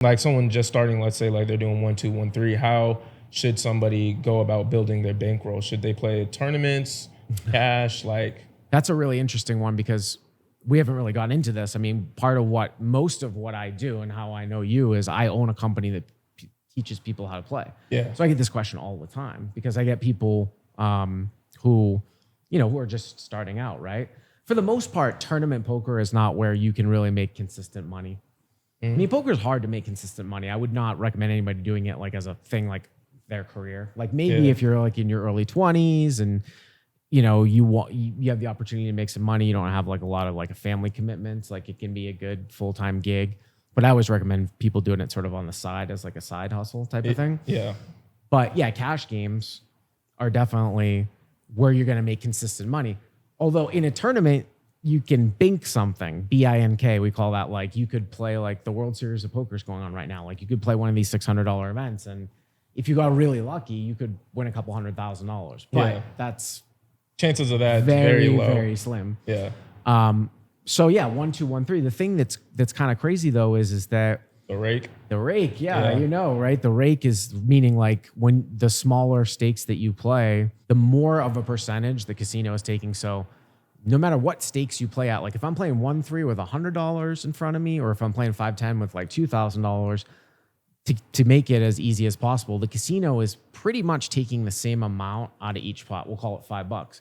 Like someone just starting, let's say like they're doing 1, 2, 1, 3, how should somebody go about building their bankroll? Should they play tournaments, cash, like? That's a really interesting one because we haven't really gotten into this. I mean, most of what I do and how I know you is I own a company that teaches people how to play. Yeah. So I get this question all the time because I get people who are just starting out, right? For the most part, tournament poker is not where you can really make consistent money. I mean, poker is hard to make consistent money. I would not recommend anybody doing it like as a thing, like their career. Like maybe if you're like in your early 20s and you have the opportunity to make some money, you don't have like a lot of like a family commitments, like it can be a good full-time gig. But I always recommend people doing it sort of on the side as like a side hustle type of thing. Yeah. But yeah, cash games are definitely where you're going to make consistent money. Although in a tournament, you can bink something, B-I-N-K. We call that like you could play like the World Series of Poker is going on right now. Like you could play one of these $600 events. And if you got really lucky, you could win a couple $100,000. But that's chances of that very, very low. Very slim. Yeah. So yeah, 1, 2, 1, 3. The thing that's kind of crazy though is that the rake, yeah, right? The rake is meaning like when the smaller stakes that you play, the more of a percentage the casino is taking. So no matter what stakes you play at, like if I'm playing 1-3 with $100 in front of me, or if I'm playing 5-10 with like $2,000, to make it as easy as possible, the casino is pretty much taking the same amount out of each pot. We'll call it $5.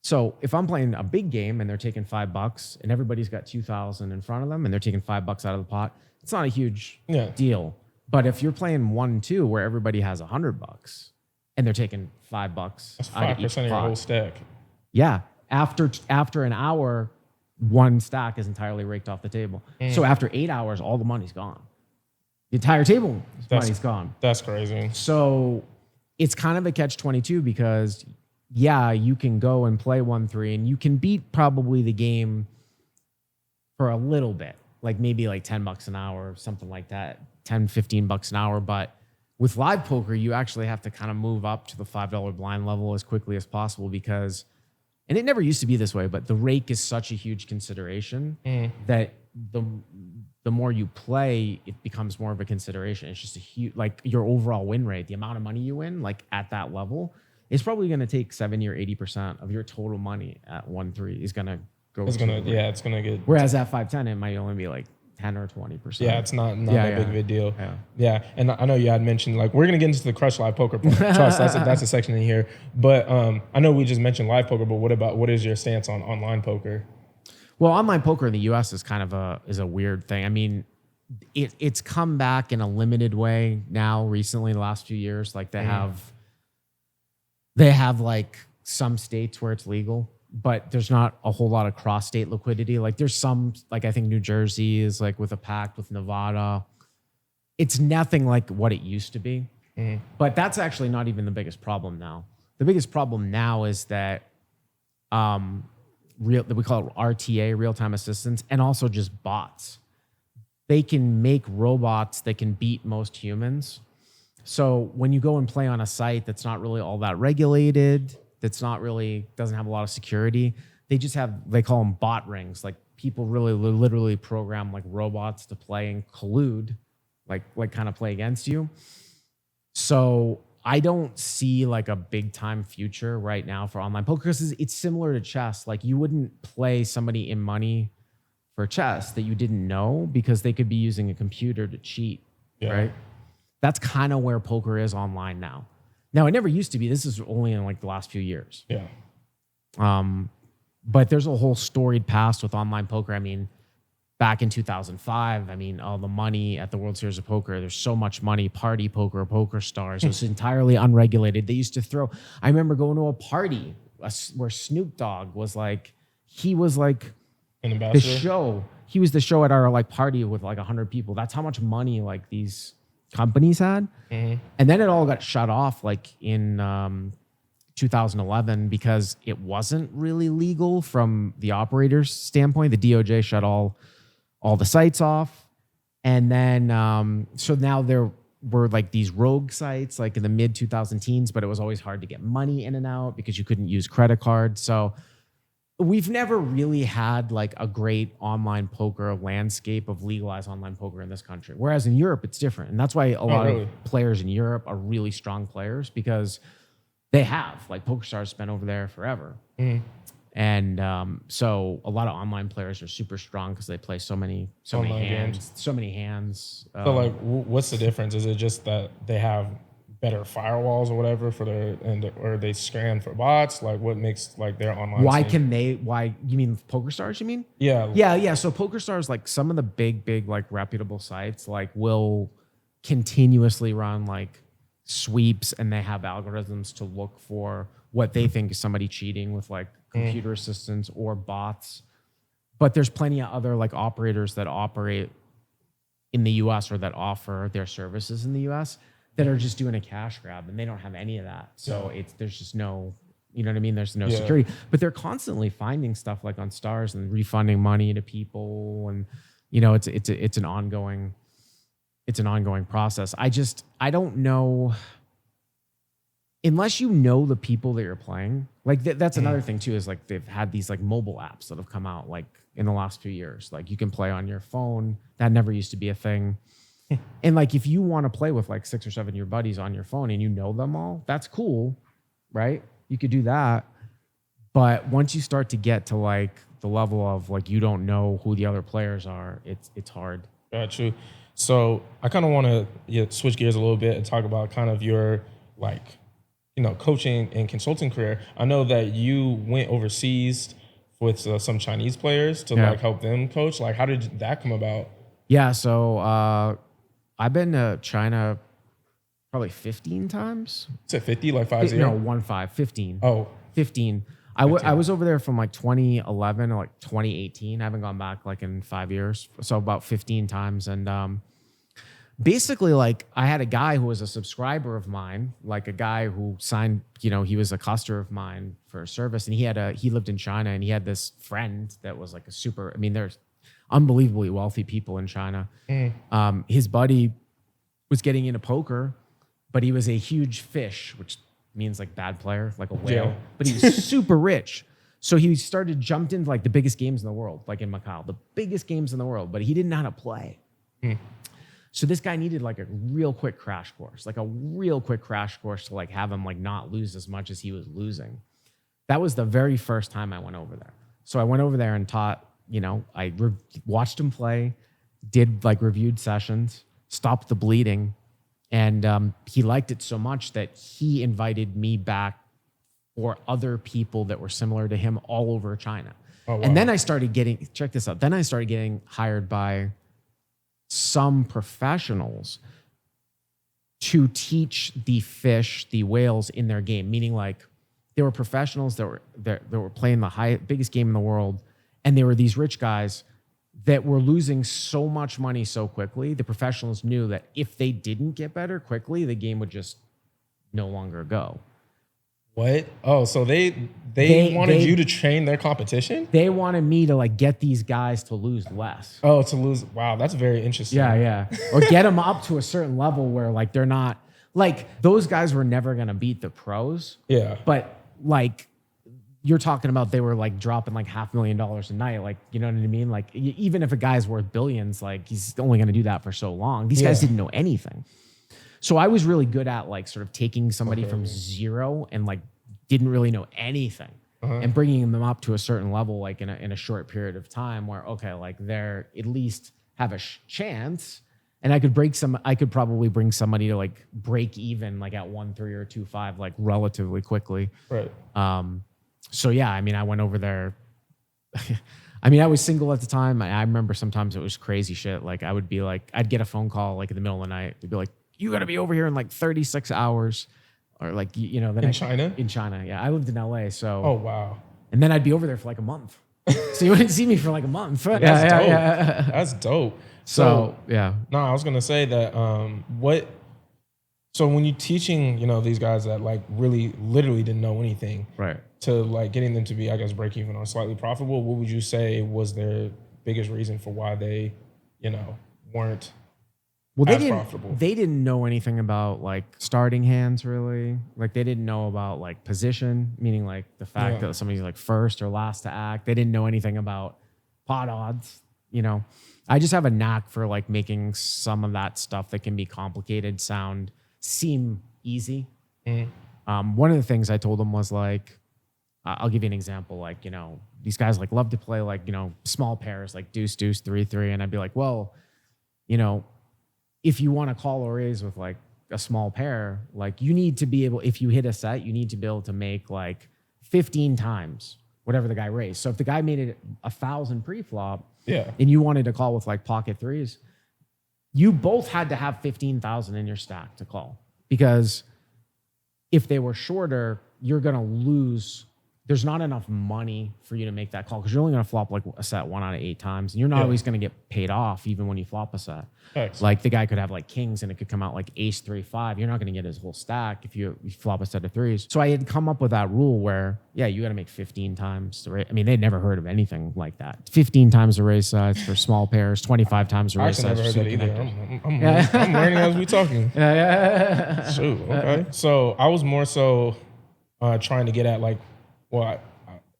So if I'm playing a big game and they're taking $5 and everybody's got 2,000 in front of them and they're taking $5 out of the pot, it's not a huge deal. But if you're playing 1-2 where everybody has $100 and they're taking $5 that's 5% out of each of your pot, whole stack. Yeah. After an hour, one stack is entirely raked off the table. So after 8 hours, all the money's gone. The entire table money's gone. That's crazy. So it's kind of a catch-22 because, yeah, you can go and play 1-3 and you can beat probably the game for a little bit, like maybe like $10 an hour, something like that, $10-15 an hour. But with live poker, you actually have to kind of move up to the $5 blind level as quickly as possible because, and it never used to be this way, but the rake is such a huge consideration that the more you play, it becomes more of a consideration. It's just a huge, like your overall win rate, the amount of money you win, like at that level, is probably going to take 70 or 80% of your total money at 1-3 is going to go. It's going to get. Whereas at 5-10, it might only be like 10 or 20%. Yeah, it's not that big of a deal. Yeah, and I know you had mentioned like we're gonna get into the Crush Live Poker part. Trust, that's a section in here. But I know we just mentioned live poker, but what is your stance on online poker? Well, online poker in the U.S. is kind of a weird thing. I mean, it's come back in a limited way now recently, the last few years. Like they have like some states where it's legal, but there's not a whole lot of cross-state liquidity. Like there's some, like I think New Jersey is like with a pact with Nevada. It's nothing like what it used to be. But that's actually not even the biggest problem now. The biggest problem now is that we call it RTA, real-time assistance, and also just bots. They can make robots that can beat most humans. So when you go and play on a site that's not really all that regulated, doesn't have a lot of security, they call them bot rings. Like people really literally program like robots to play and collude, like kind of play against you. So I don't see like a big time future right now for online poker because it's similar to chess. Like you wouldn't play somebody in money for chess that you didn't know because they could be using a computer to cheat, right? That's kind of where poker is online now. Now, it never used to be. This is only in like the last few years. But there's a whole storied past with online poker. I mean, back in 2005, I mean, all the money at the World Series of Poker, there's so much money, party poker, poker stars. It was entirely unregulated. They used to throw, I remember going to a party where Snoop Dogg was like, he was like an ambassador. The show. He was the show at our like party with like 100 people. That's how much money like these companies had. And then it all got shut off like in 2011 because it wasn't really legal from the operator's standpoint. The DOJ shut all the sites off. And then, so now there were like these rogue sites like in the mid 2010s, but it was always hard to get money in and out because you couldn't use credit cards. So we've never really had like a great online poker landscape of legalized online poker in this country. Whereas in Europe, it's different. And that's why a lot of players in Europe are really strong players, because they have, like, PokerStars been over there forever. And so a lot of online players are super strong because they play so many hands. So So like, what's the difference? Is it just that they have better firewalls or whatever for or they scan for bots? Like, what makes like their online? Why you mean PokerStars? You mean? Yeah. So PokerStars, like some of the big like reputable sites, like will continuously run like sweeps, and they have algorithms to look for what they think is somebody cheating with like computer assistants or bots. But there's plenty of other like operators that operate in the US or that offer their services in the US that are just doing a cash grab, and they don't have any of that. So there's just no, you know what I mean? There's no security, but they're constantly finding stuff like on Stars and refunding money to people. And, you know, it's an ongoing process. I don't know, unless you know the people that you're playing. Like that's another thing too, is like they've had these like mobile apps that have come out like in the last few years. Like you can play on your phone. That never used to be a thing. And like, if you want to play with like 6 or 7 of your buddies on your phone and you know them all, that's cool, right? You could do that. But once you start to get to like the level of like, you don't know who the other players are, it's hard. Got you. So I kind of want to switch gears a little bit and talk about kind of your like, you know, coaching and consulting career. I know that you went overseas with some Chinese players to like help them coach. Like, how did that come about? Yeah. So, I've been to China probably 15 times. Is it 50, like 50? No, 15. Oh. 15. I was over there from like 2011 to like 2018. I haven't gone back like in 5 years. So about 15 times. And basically, like, I had a guy who was a subscriber of mine, like a guy who signed, you know, he was a customer of mine for a service. And he lived in China, and he had this friend that was like there's unbelievably wealthy people in China. His buddy was getting into poker, but he was a huge fish, which means like bad player, like a whale, but he was super rich. So he jumped into like the biggest games in the world, like in Macau, the biggest games in the world, but he didn't know how to play. So this guy needed like a real quick crash course to like have him like not lose as much as he was losing. That was the very first time I went over there. So I went over there and taught, you know, I watched him play, did like reviewed sessions, stopped the bleeding. And he liked it so much that he invited me back for other people that were similar to him all over China. Oh, wow. And then I started getting, check this out. Then I started getting hired by some professionals to teach the fish, the whales in their game. Meaning like there were professionals that were playing the biggest game in the world. And there were these rich guys that were losing so much money so quickly. The professionals knew that if they didn't get better quickly, the game would just no longer go. What? Oh, so they wanted you to train their competition? They wanted me to like get these guys to lose less. Oh, to lose. Wow, that's very interesting. Yeah. Or get them up to a certain level where like they're not, like those guys were never going to beat the pros. Yeah. But like, you're talking about they were like dropping like $500,000 a night. Like, you know what I mean? Like even if a guy's worth billions, like he's only going to do that for so long. These guys didn't know anything. So I was really good at like sort of taking somebody from zero and like didn't really know anything and bringing them up to a certain level, like in a short period of time where, okay, like they're at least have a chance. And I could probably bring somebody to like break even like at 1.3 or 2.5, like relatively quickly. Right. So yeah, I mean, I went over there. I mean, I was single at the time. I remember sometimes it was crazy shit. Like I would be like, I'd get a phone call like in the middle of the night. They'd be like, you got to be over here in like 36 hours. Or like, you know. China? In China, yeah. I lived in LA, so. Oh, wow. And then I'd be over there for like a month. So you wouldn't see me for like a month. That's dope. Yeah. That's dope. So yeah. No, I was going to say that so when you're teaching, you know, these guys that like really literally didn't know anything. Right. To like getting them to be, I guess, break even or slightly profitable, what would you say was their biggest reason for why they, you know, weren't Well, as profitable. they didn't know anything about like starting hands really. Like they didn't know about like position, meaning like the fact that somebody's like first or last to act. They didn't know anything about pot odds, you know. I just have a knack for like making some of that stuff that can be complicated seem easy. One of the things I told them was like, I'll give you an example. Like, you know, these guys like love to play like, you know, small pairs like deuce, deuce, 3-3. And I'd be like, well, you know, if you want to call or raise with like a small pair, like you need to be able, if you hit a set, you need to be able to make like 15 times whatever the guy raised. So if the guy made it 1,000 pre-flop and you wanted to call with like pocket threes, you both had to have 15,000 in your stack to call, because if they were shorter, you're going to lose. There's not enough money for you to make that call because you're only going to flop like a set 1 out of 8 times. And you're not always going to get paid off even when you flop a set. Excellent. Like the guy could have like kings and it could come out like ace 3-5. You're not going to get his whole stack if you flop a set of threes. So I had come up with that rule where, you got to make 15 times the raise. I mean, they'd never heard of anything like that. 15 times the raise size for small pairs, 25 times the raise size. I actually never heard that either. I'm learning as we talking. Shoot, okay. So I was more so trying to get at like, well,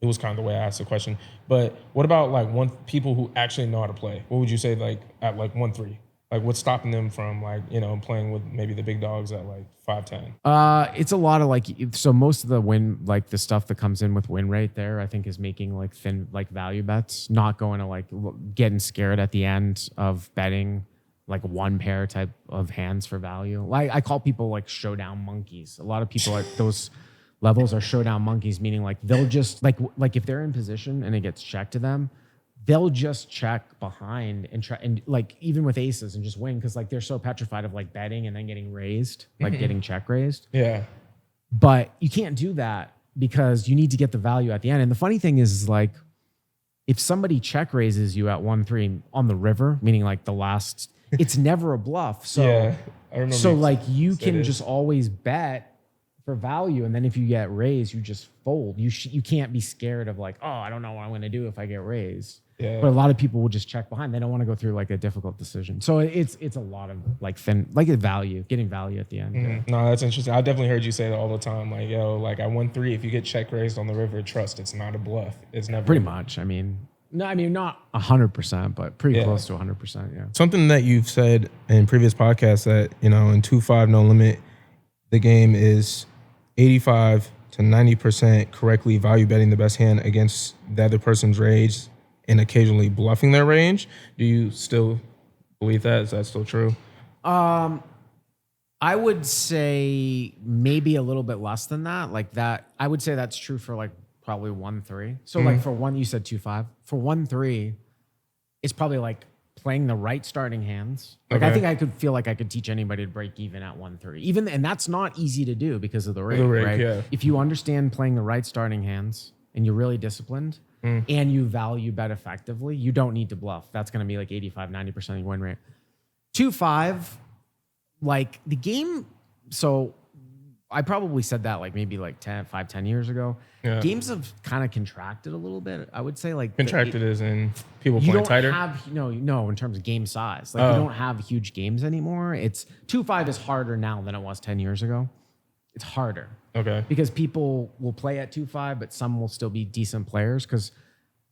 it was kind of the way I asked the question. But what about like people who actually know how to play? What would you say like at like 1-3? Like what's stopping them from like, you know, playing with maybe the big dogs at like 5-10? It's a lot of like, so most of the win, like the stuff that comes in with win rate there, I think is making like thin, like value bets, not going to like getting scared at the end of betting like one pair type of hands for value. Like I call people like showdown monkeys. A lot of people at those levels are showdown monkeys, meaning like they'll just like if they're in position and it gets checked to them, they'll just check behind and try and like even with aces and just win because like they're so petrified of like betting and then getting raised, like getting check raised. Yeah. But you can't do that because you need to get the value at the end. And the funny thing is like if somebody check raises you at 1-3 on the river, meaning like the last, it's never a bluff. So I remember. So like you can just always bet for value, and then if you get raised, you just fold. You can't be scared of like, oh, I don't know what I'm going to do if I get raised. Yeah. But a lot of people will just check behind. They don't want to go through like a difficult decision. So it's a lot of like getting value at the end. Yeah. No, that's interesting. I definitely heard you say that all the time. Like, yo, like at 1-3, if you get check raised on the river, trust it's not a bluff. It's never pretty much. I mean, not 100%, but pretty close to 100%. Yeah. Something that you've said in previous podcasts that, you know, in 2-5 no limit, the game is 85 to 90% correctly value betting the best hand against the other person's range and occasionally bluffing their range. Do you still believe that? Is that still true? I would say maybe a little bit less than that. Like that, I would say that's true for like probably 1-3. So like for one, you said 2-5. For 1-3, it's probably like playing the right starting hands. Like I think I could feel like I could teach anybody to break even at 1-3. And that's not easy to do because of the rig, right? Yeah. If you understand playing the right starting hands and you're really disciplined and you value bet effectively, you don't need to bluff. That's going to be like 85, 90% of your win rate. 2-5, like the game. So I probably said that like maybe like 10 years ago. Yeah. Games have kind of contracted a little bit. I would say like contracted as in people playing tighter. No, in terms of game size. Like you don't have huge games anymore. It's 2-5 is harder now than it was 10 years ago. It's harder. Okay. Because people will play at 2-5, but some will still be decent players because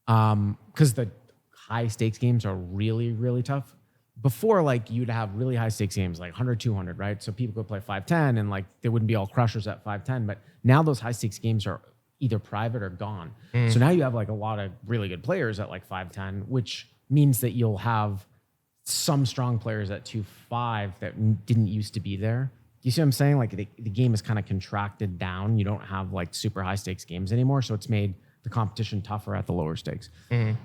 the high stakes games are really, really tough. Before, like, you'd have really high stakes games, like 100, 200, right? So people could play 5-10 and, like, they wouldn't be all crushers at 5-10. But now those high stakes games are either private or gone. So now you have, like, a lot of really good players at, like, 5-10, which means that you'll have some strong players at 2-5 that didn't used to be there. Do you see what I'm saying? Like, the game is kind of contracted down. You don't have, like, super high stakes games anymore. So it's made the competition tougher at the lower stakes.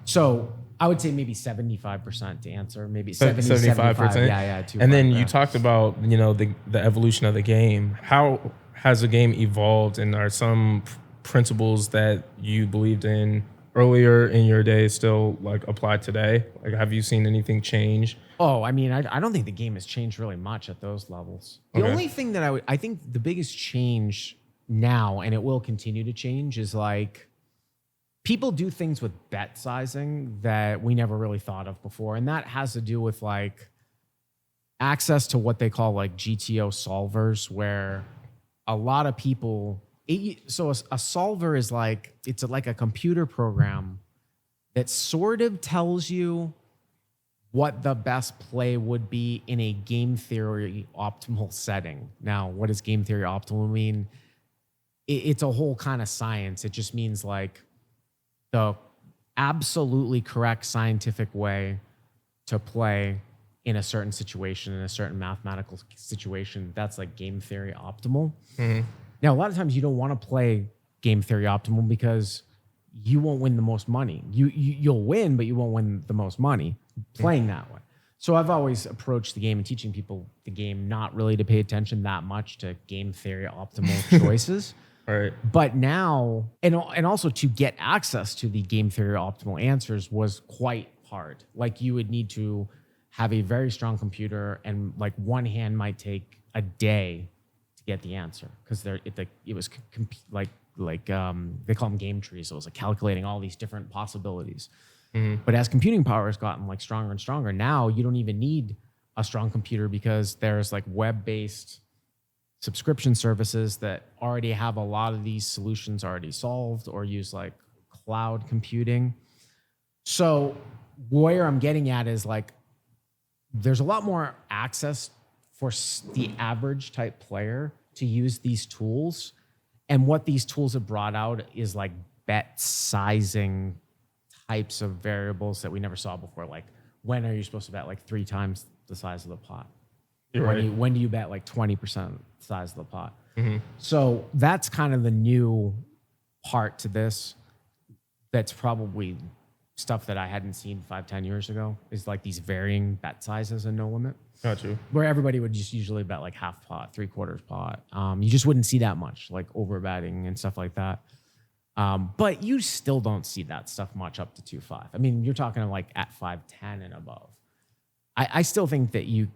So I would say maybe 75% to answer, maybe 75%. Yeah. And then you talked about, you know, the evolution of the game. How has the game evolved, and are some principles that you believed in earlier in your day still like applied today? Like, have you seen anything change? Oh, I mean, I don't think the game has changed really much at those levels. The only thing that I think the biggest change now, and it will continue to change, is like, people do things with bet sizing that we never really thought of before. And that has to do with like access to what they call like GTO solvers, where a lot of people. So a solver is like it's like a computer program that sort of tells you what the best play would be in a game theory optimal setting. Now, what does game theory optimal mean? It's a whole kind of science. It just means like the absolutely correct scientific way to play in a certain situation, in a certain mathematical situation. That's like game theory optimal. Mm-hmm. Now, a lot of times you don't want to play game theory optimal because you won't win the most money. You'll win, but you won't win the most money playing that way. So I've always approached the game and teaching people the game not really to pay attention that much to game theory optimal choices. Right. But now, and also to get access to the game theory optimal answers was quite hard. Like you would need to have a very strong computer, and like one hand might take a day to get the answer because it was they call them game trees. So it was like calculating all these different possibilities. Mm-hmm. But as computing power has gotten like stronger and stronger, now you don't even need a strong computer because there's like web-based subscription services that already have a lot of these solutions already solved or use like cloud computing. So where I'm getting at is like there's a lot more access for the average type player to use these tools. And what these tools have brought out is like bet sizing types of variables that we never saw before. Like when are you supposed to bet like 3 times the size of the pot? When do you bet like 20% the size of the pot? Mm-hmm. So that's kind of the new part to this. That's probably stuff that I hadn't seen 5-10 years ago is like these varying bet sizes and no limit. Got you. Where everybody would just usually bet like half pot, 3/4 pot. You just wouldn't see that much like over betting and stuff like that. But you still don't see that stuff much up to 2.5. I mean, you're talking like at 5-10 and above. I still think that you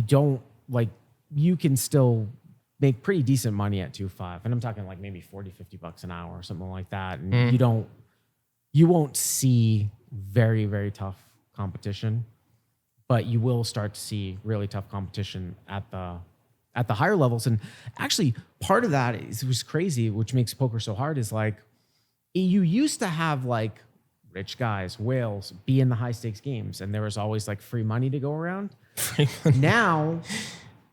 don't like, you can still make pretty decent money at 2.5. And I'm talking like maybe $40-50 an hour or something like that. And you won't see very, very tough competition, but you will start to see really tough competition at the higher levels. And actually part of that was crazy, which makes poker so hard, is like you used to have like rich guys, whales, be in the high stakes games. And there was always like free money to go around. Now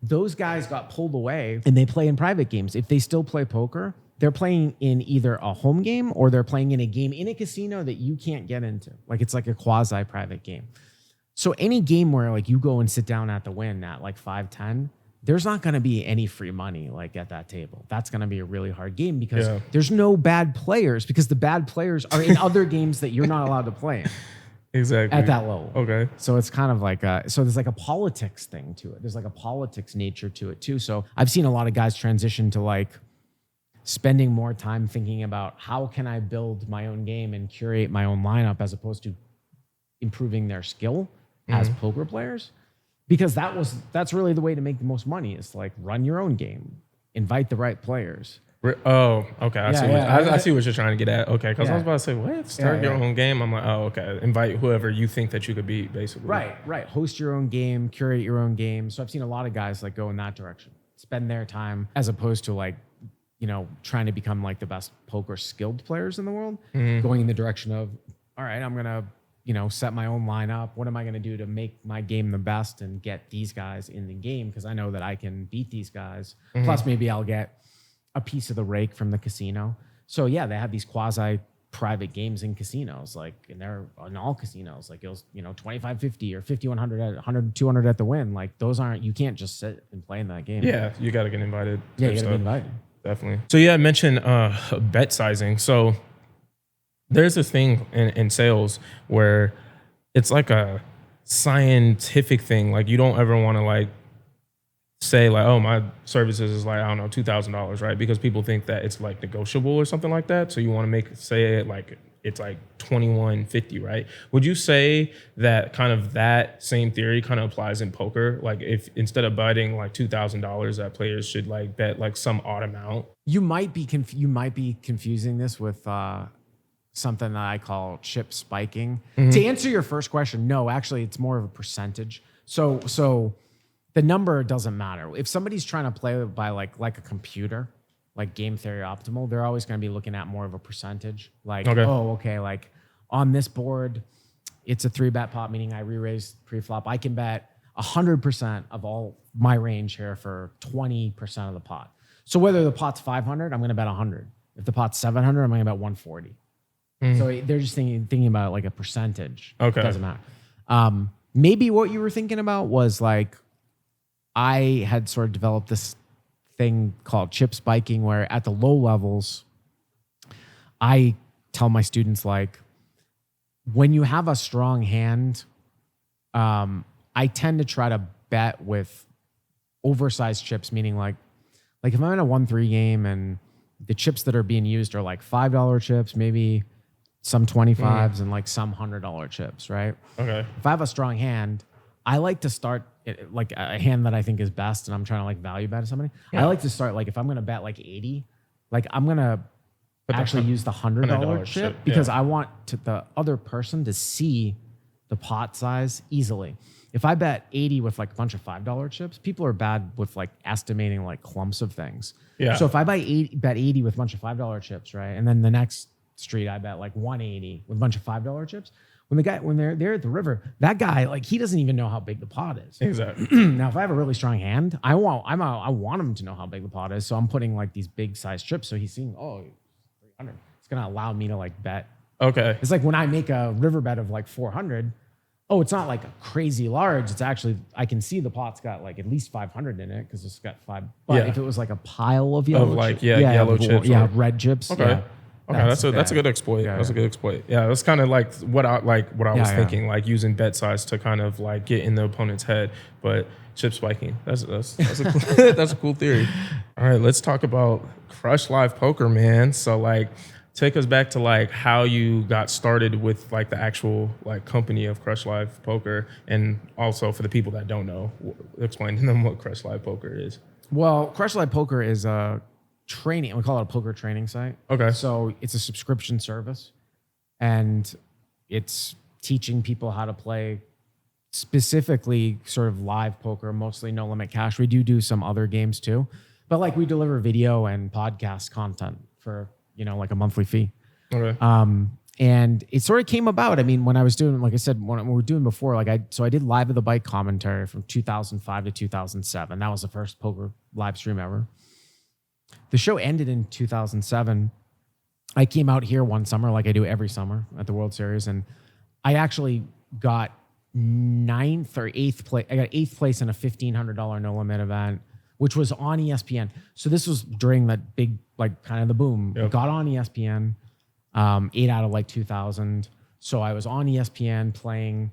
those guys got pulled away and they play in private games. If they still play poker, they're playing in either a home game or they're playing in a game in a casino that you can't get into. Like it's like a quasi private game. So any game where like you go and sit down at the win at like 5-10, there's not going to be any free money like at that table. That's going to be a really hard game because there's no bad players, because the bad players are in other games that you're not allowed to play in. Exactly. At that level. Okay. So it's kind of like so there's like a politics thing to it. There's like a politics nature to it too. So I've seen a lot of guys transition to like spending more time thinking about how can I build my own game and curate my own lineup as opposed to improving their skill as poker players. Because that's really the way to make the most money, is like run your own game, invite the right players. Oh, okay. I see what you're trying to get at. Okay, because I was about to say, what? Start your own game? I'm like, oh, okay. Invite whoever you think that you could beat, basically. Right. Host your own game, curate your own game. So I've seen a lot of guys like go in that direction, spend their time as opposed to like, trying to become like the best poker skilled players in the world, going in the direction of, all right, I'm going to, set my own lineup. What am I going to do to make my game the best and get these guys in the game? Because I know that I can beat these guys. Plus maybe I'll get a piece of the rake from the casino. So yeah, they have these quasi private games in casinos, like, and they're in all casinos, like it was, 25-50 or 50-100 at 100-200 at the win. Like those you can't just sit and play in that game. Yeah. You got to get invited. Yeah. You got to be invited. Definitely. So yeah, I mentioned bet sizing. So there's this thing in sales where it's like a scientific thing. Like you don't ever want to like say like, oh, my services is like, I don't know, $2,000, right? Because people think that it's like negotiable or something like that. So you want to say it like it's like $21.50, right? Would you say that kind of that same theory kind of applies in poker? Like if instead of betting like $2,000, that players should like bet like some odd amount? You might be confusing this with something that I call chip spiking. To answer your first question, no, actually it's more of a percentage. So The number doesn't matter. If somebody's trying to play by like a computer, like game theory optimal, they're always going to be looking at more of a percentage. Like, okay, like on this board, it's a 3-bet pot, meaning I re-raise pre-flop. I can bet 100% of all my range here for 20% of the pot. So whether the pot's 500, I'm going to bet 100. If the pot's 700, I'm going to bet 140. So they're just thinking about it like a percentage. Okay. Doesn't matter. Maybe what you were thinking about was like, I had sort of developed this thing called chip spiking, where at the low levels, I tell my students, like, when you have a strong hand, I tend to try to bet with oversized chips, meaning like if I'm in a 1-3 game and the chips that are being used are like $5 chips, maybe some 25s and like some $100 chips, right? Okay. If I have a strong hand, I like to start like a hand that I think is best, and I'm trying to like value bet somebody. I like to start like, if I'm going to bet like 80, like I'm going to actually use the $100 chip because I want the other person to see the pot size easily. If I bet 80 with like a bunch of $5 chips, people are bad with like estimating like clumps of things. Yeah. So if I bet 80 with a bunch of $5 chips, right? And then the next street, I bet like 180 with a bunch of $5 chips. When they're at the river, that guy, like, he doesn't even know how big the pot is. Exactly. Now, if I have a really strong hand, I want him to know how big the pot is. So I'm putting like these big size chips. So he's seeing, 300. It's going to allow me to like bet. Okay. It's like when I make a river bet of like 400, it's not like a crazy large. It's actually, I can see the pot's got like at least 500 in it because it's got 5. But if it was like a pile of yellow chips. Yellow chips. Yeah, red chips. Okay. Yeah. Okay, that's a good exploit. That's a good exploit. Yeah, that's kind of like what I was thinking, like using bet size to kind of like get in the opponent's head, but chip spiking. That's a that's a cool theory. All right, let's talk about Crushlivepoker, man. So like, take us back to like how you got started with like the actual like company of Crushlivepoker, and also for the people that don't know, explain to them what Crushlivepoker is. Well, Crushlivepoker is a training. We call it a poker training site. Okay. So it's a subscription service, and it's teaching people how to play specifically sort of live poker, mostly no limit cash. We do some other games too, but like we deliver video and podcast content for, like a monthly fee. Okay. And it sort of came about. I mean, when I was doing, like I said, when we were doing before, I did Live at the Bike commentary from 2005 to 2007. That was the first poker live stream ever. The show ended in 2007. I came out here one summer, like I do every summer at the World Series, and I actually got 9th or 8th place. I got 8th place in a $1,500 no limit event, which was on ESPN. So this was during that big, like kind of the boom. Yep. Got on ESPN, 8 out of like 2,000. So I was on ESPN playing.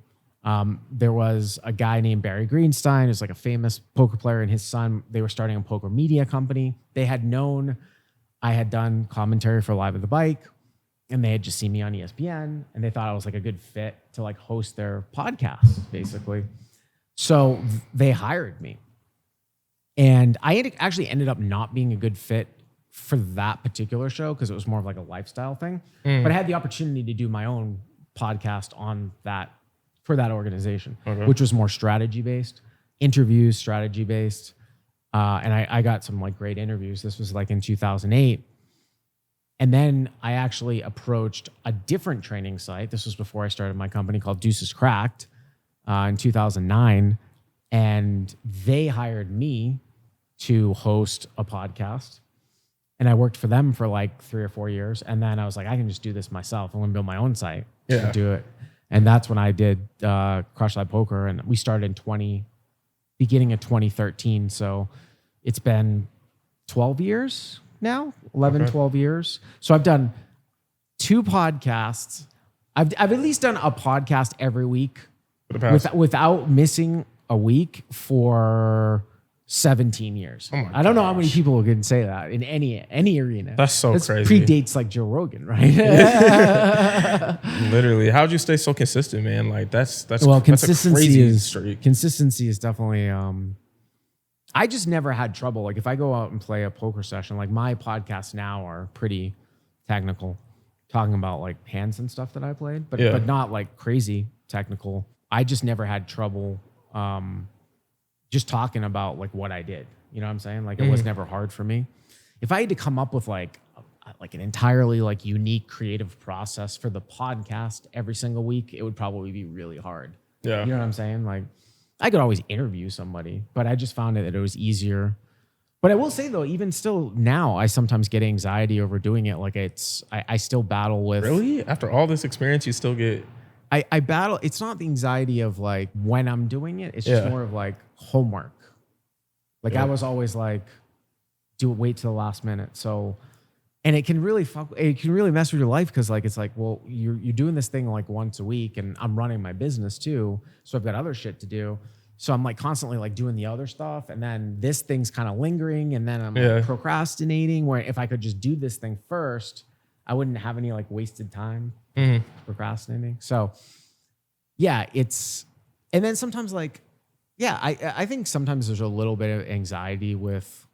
There was a guy named Barry Greenstein, who's like a famous poker player, and his son, they were starting a poker media company. They had known I had done commentary for Live at the Bike, and they had just seen me on ESPN, and they thought I was like a good fit to like host their podcast, basically. So they hired me. And I had actually ended up not being a good fit for that particular show because it was more of like a lifestyle thing. But I had the opportunity to do my own podcast on that for that organization, which was more strategy-based, interviews, strategy-based. And I got some like great interviews. This was like in 2008. And then I actually approached a different training site. This was before I started my company called Deuces Cracked in 2009. And they hired me to host a podcast. And I worked for them for like 3 or 4 years. And then I was like, I can just do this myself. I'm going to build my own site and do it. And that's when I did Crushlivepoker. And we started beginning of 2013. So it's been 12 years now, 12 years. So I've done 2 podcasts. I've at least done a podcast every week without missing a week for 17 years. I don't know how many people can say that in any arena. That's crazy. Predates like Joe Rogan, right? Literally. How'd you stay so consistent, man? Like that's consistency a crazy streak. Consistency is definitely I just never had trouble. Like if I go out and play a poker session, like my podcasts now are pretty technical, talking about like Hanson stuff that I played, but not like crazy technical. I just never had trouble just talking about like what I did. You know what I'm saying? Like it was never hard for me. If I had to come up with like an entirely like unique creative process for the podcast every single week, it would probably be really hard. Yeah. You know what I'm saying? Like I could always interview somebody, but I just found that it was easier. But I will say though, even still now, I sometimes get anxiety over doing it. Like I still battle with. Really? After all this experience, you still get. I battle. It's not the anxiety of like when I'm doing it. It's just more of like homework. Like I was always like, wait till the last minute. So, and it can really mess with your life because like it's like, well, you're doing this thing like once a week, and I'm running my business too, so I've got other shit to do. So I'm like constantly like doing the other stuff, and then this thing's kind of lingering, and then I'm like procrastinating. Where if I could just do this thing first, I wouldn't have any like wasted time procrastinating. So yeah, and then sometimes like, yeah, I think sometimes there's a little bit of anxiety with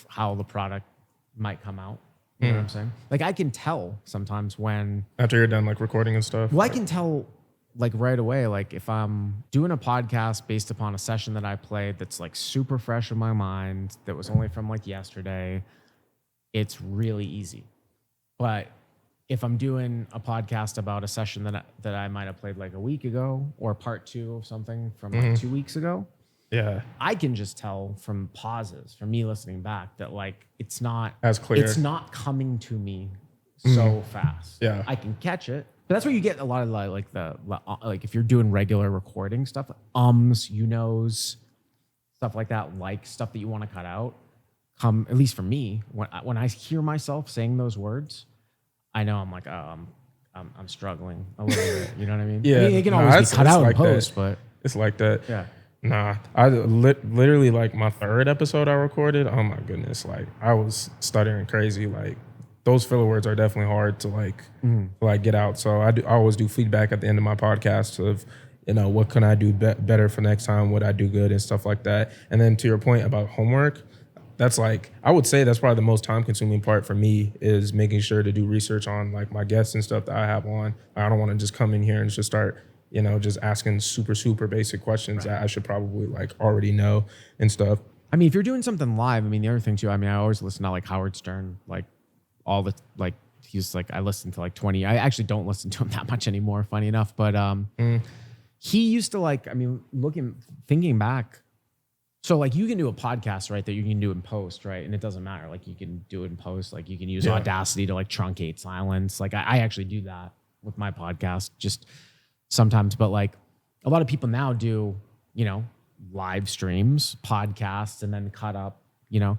how the product might come out. You know what I'm saying? Like I can tell sometimes when after you're done like recording and stuff. Well, I can tell like right away, like if I'm doing a podcast based upon a session that I played that's like super fresh in my mind, that was only from like yesterday, it's really easy. But if I'm doing a podcast about a session that I might have played like a week ago, or part 2 of something from like 2 weeks ago, I can just tell from pauses, from me listening back, that like it's not as clear. It's not coming to me so fast. Yeah, I can catch it. But that's where you get a lot of like if you're doing regular recording stuff, you knows, stuff like that, like stuff that you want to cut out. At least for me, when I hear myself saying those words, I know I'm like, oh, I'm struggling a little bit. You know what I mean? Yeah, I mean, it can always be cut out like in post, but it's like that. Yeah. Nah, I literally like my 3rd episode I recorded. Oh my goodness, like I was stuttering crazy. Like those filler words are definitely hard to like get out. So I always do feedback at the end of my podcast of, you know, what can I do better for next time? What I do good and stuff like that. And then to your point about homework, that's like, I would say that's probably the most time consuming part for me, is making sure to do research on like my guests and stuff that I have on. I don't want to just come in here and just start, you know, just asking super basic questions that I should probably like already know and stuff. I mean, if you're doing something live, I mean, the other thing too, I mean, I always listen to like Howard Stern, like all the, like, he's like, I listen to like 20, I actually don't listen to him that much anymore, funny enough. But he used to like, I mean, thinking back, so like you can do a podcast, right, that you can do in post, right? And it doesn't matter. Like you can do it in post, like you can use Audacity to like truncate silence. Like I actually do that with my podcast just sometimes. But like a lot of people now do, you know, live streams, podcasts, and then cut up, you know.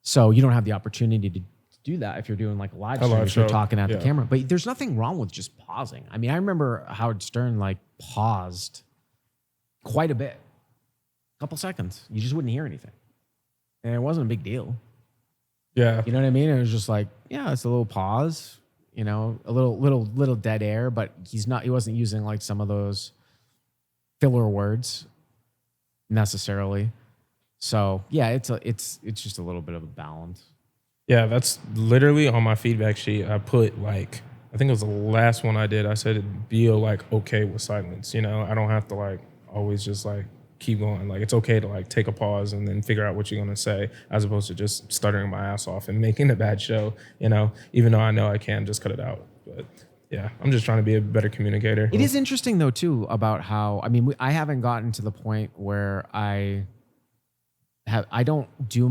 So you don't have the opportunity to do that if you're doing like a live stream, if you're talking at the camera. But there's nothing wrong with just pausing. I mean, I remember Howard Stern like paused quite a bit. Couple seconds, you just wouldn't hear anything, and it wasn't a big deal. Yeah, you know what I mean. It was just like, yeah, it's a little pause, you know, a little dead air, but he wasn't using like some of those filler words necessarily. So yeah, it's just a little bit of a balance. Yeah, that's literally on my feedback sheet. I put like, I think it was the last one I did. I said be like okay with silence. You know, I don't have to like always just like keep going. Like it's okay to like take a pause and then figure out what you're gonna say, as opposed to just stuttering my ass off and making a bad show, you know, even though I know I can just cut it out. But yeah, I'm just trying to be a better communicator. It is interesting though too about how, I mean, I haven't gotten to the point where I don't do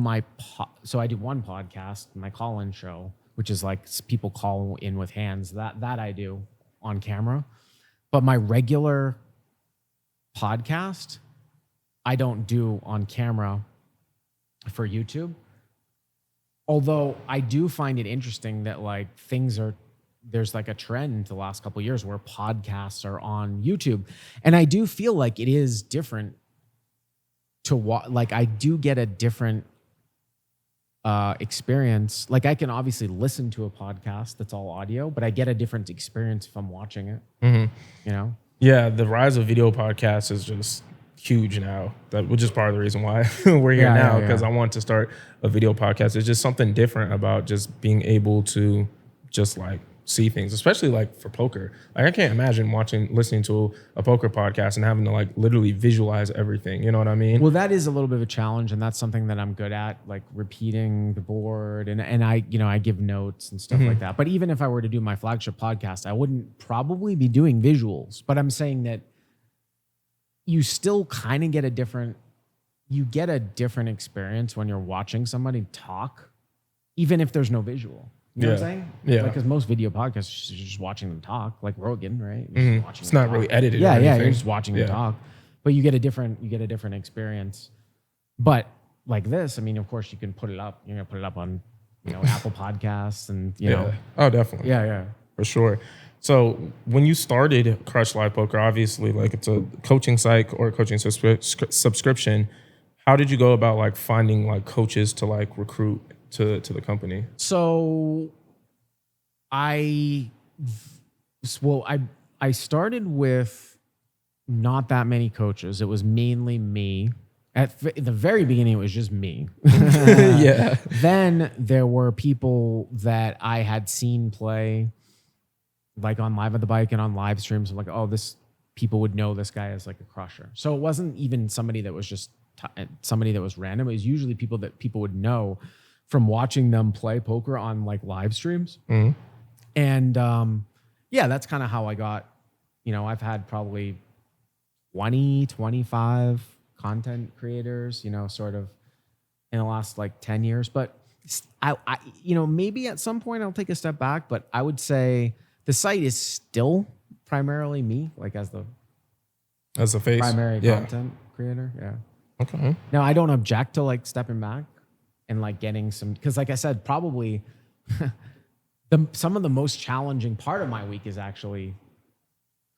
so I do one podcast, my call-in show, which is like people call in with hands, that I do on camera. But my regular podcast, I don't do on camera for YouTube. Although I do find it interesting that like there's like a trend the last couple of years where podcasts are on YouTube. And I do feel like it is different to like I do get a different experience. Like I can obviously listen to a podcast that's all audio, but I get a different experience if I'm watching it. You know? Yeah, the rise of video podcasts is just huge now, which is part of the reason why we're here now, because I want to start a video podcast. It's just something different about just being able to just like see things, especially like for poker. Like I can't imagine listening to a poker podcast and having to like literally visualize everything. You know what I mean? Well, that is a little bit of a challenge, and that's something that I'm good at, like repeating the board, and I, you know, I give notes and stuff like that. But even if I were to do my flagship podcast, I wouldn't probably be doing visuals. But I'm saying that you still kind of get a different experience when you're watching somebody talk, even if there's no visual. You know what I'm saying? Yeah. Because most video podcasts, you're just watching them talk, like Rogan, right? You're just watching It's them not talk. really edited. Yeah, or yeah. anything. You're just watching them talk, but you get a different experience. But like this, I mean, of course, you can put it up. You're gonna put it up on, you know, Apple Podcasts, and you know. Oh, definitely. Yeah. For sure. So when you started Crush Live Poker, obviously, like it's a coaching site or a coaching subscription. How did you go about like finding like coaches to like recruit to the company? So I started with not that many coaches. It was mainly me. At the very beginning, it was just me. Yeah. Then there were people that I had seen play, like on Live at the Bike and on live streams. I'm like, oh, people would know this guy as like a crusher. So it wasn't even somebody that was just somebody that was random. It was usually people that people would know from watching them play poker on like live streams. And yeah, that's kind of how I got, you know, I've had probably 20, 25 content creators, you know, sort of in the last like 10 years. But I you know, maybe at some point I'll take a step back, but I would say the site is still primarily me, like as the face, primary content creator. Yeah. Okay. Now I don't object to like stepping back and like getting some, because like I said, probably some of the most challenging part of my week is actually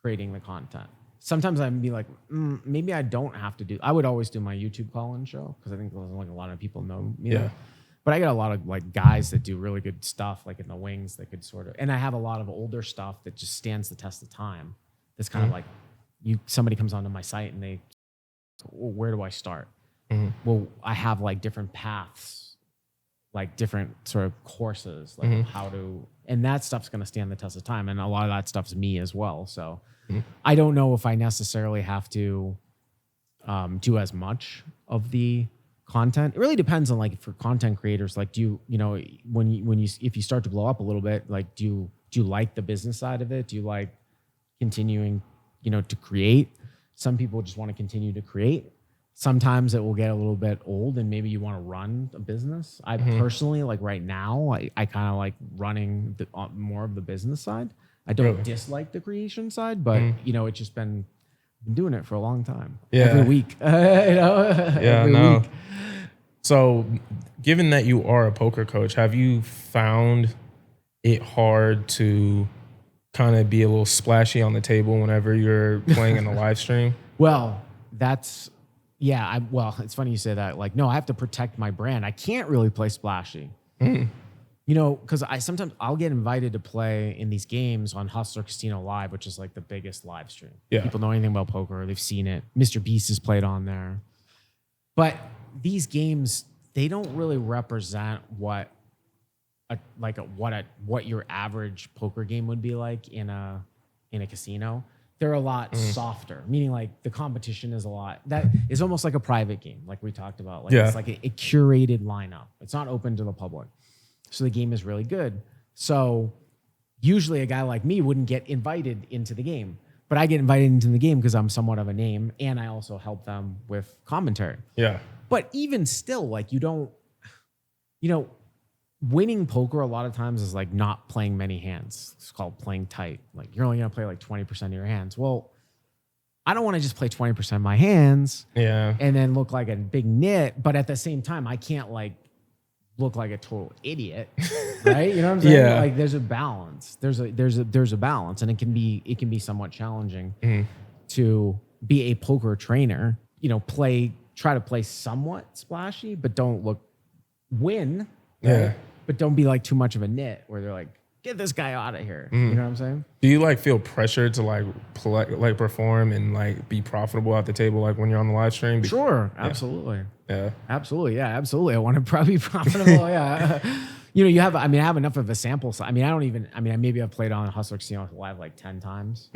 creating the content. Sometimes I'd be like, maybe I don't have to do. I would always do my YouTube call-in show because I think like a lot of people know me. Yeah. But I got a lot of like guys that do really good stuff, like in the wings that could sort of, and I have a lot of older stuff that just stands the test of time. That's kind of like somebody comes onto my site and they, well, where do I start? Well, I have like different paths, like different sort of courses, like how to, and that stuff's going to stand the test of time. And a lot of that stuff's me as well. So I don't know if I necessarily have to do as much of the content. It really depends on like for content creators, like do you know, if you start to blow up a little bit, like do you like the business side of it? Do you like continuing, you know, to create? Some people just want to continue to create. Sometimes it will get a little bit old and maybe you want to run a business. I personally, like right now, I kind of like running more of the business side. I don't dislike the creation side, but you know, it's just been doing it for a long time. Every week. You know? Every week. So given that you are a poker coach, have you found it hard to kind of be a little splashy on the table whenever you're playing in a live stream? Well, that's, yeah. Well, it's funny you say that. Like, no, I have to protect my brand. I can't really play splashy. You know, because I'll get invited to play in these games on Hustler Casino Live, which is like the biggest live stream. Yeah. People know anything about poker, they've seen it. Mr. Beast has played on there. But these games, they don't really represent what your average poker game would be like in a casino. They're a lot softer, meaning like the competition is a lot. That is almost like a private game, like we talked about. Like it's like a curated lineup. It's not open to the public. So the game is really good. So usually a guy like me wouldn't get invited into the game, but I get invited into the game because I'm somewhat of a name and I also help them with commentary. Yeah. But even still, like you don't, you know, winning poker a lot of times is like not playing many hands. It's called playing tight. Like you're only going to play like 20% of your hands. Well, I don't want to just play 20% of my hands and then look like a big nit. But at the same time, I can't like look like a total idiot, right? You know what I'm saying? Like there's a balance. There's a balance, and it can be somewhat challenging to be a poker trainer. You know, try to play somewhat splashy, but don't win. Right? But don't be like too much of a nit where they're like, get this guy out of here. You know what I'm saying? Do you like feel pressure to like perform and like be profitable at the table like when you're on the live stream? Absolutely. Absolutely. Yeah, absolutely. I want to probably be profitable. you have, I have enough of a sample size. Maybe I've played on Hustler Casino Live like 10 times.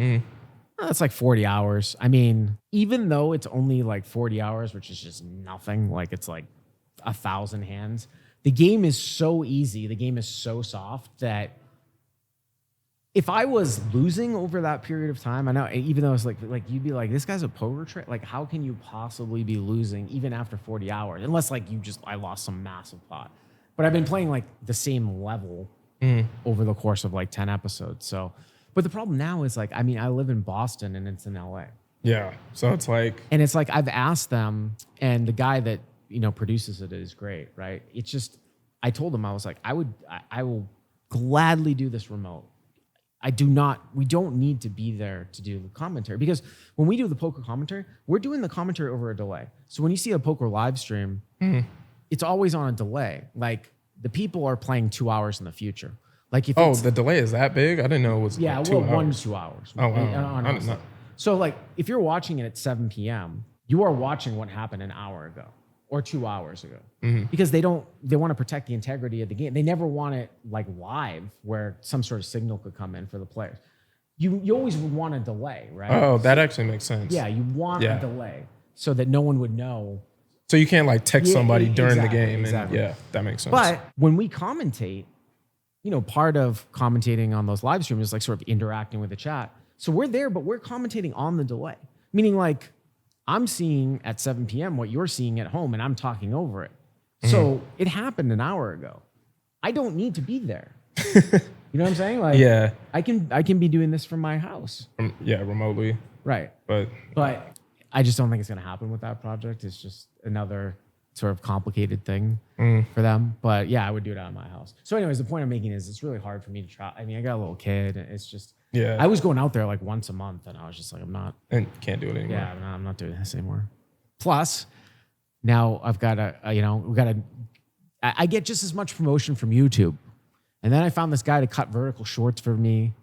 That's like 40 hours. Even though it's only like 40 hours, which is just nothing, like it's like 1,000 hands. The game is so easy. The game is so soft that if I was losing over that period of time, I know, even though it's like you'd be like, this guy's a poker trick. Like, how can you possibly be losing even after 40 hours? Unless like I lost some massive pot. But I've been playing like the same level over the course of like 10 episodes. So, but the problem now is like, I live in Boston and it's in LA. Yeah. So it's like, and it's like, I've asked them, and the guy that, produces it is great. Right. It's just, I told him, I was like, I will gladly do this remote. We don't need to be there to do the commentary, because when we do the poker commentary, we're doing the commentary over a delay. So when you see a poker live stream, it's always on a delay. Like the people are playing 2 hours in the future. Like if the delay is that big? I didn't know it was like 2 hours. 1 to 2 hours. Oh, wow. I didn't know. So like if you're watching it at 7 p.m., you are watching what happened an hour ago or 2 hours ago, because they want to protect the integrity of the game. They never want it like live where some sort of signal could come in for the players. You always would want a delay, right? Oh, that actually makes sense. Yeah, you want a delay so that no one would know. So you can't like text somebody during the game. And exactly. Yeah, that makes sense. But when we commentate, part of commentating on those live streams is like sort of interacting with the chat. So we're there, but we're commentating on the delay, meaning like I'm seeing at 7 p.m. what you're seeing at home, and I'm talking over it. So it happened an hour ago. I don't need to be there. You know what I'm saying? Like, yeah, I can be doing this from my house. Remotely. Right. But I just don't think it's going to happen with that project. It's just another sort of complicated thing for them. But yeah, I would do it out of my house. So anyways, the point I'm making is it's really hard for me to try. I got a little kid. It's just, I was going out there like once a month, and I was just like, I'm not. And can't do it anymore. Yeah, I'm not doing this anymore. Plus, now I've got I get just as much promotion from YouTube. And then I found this guy to cut vertical shorts for me.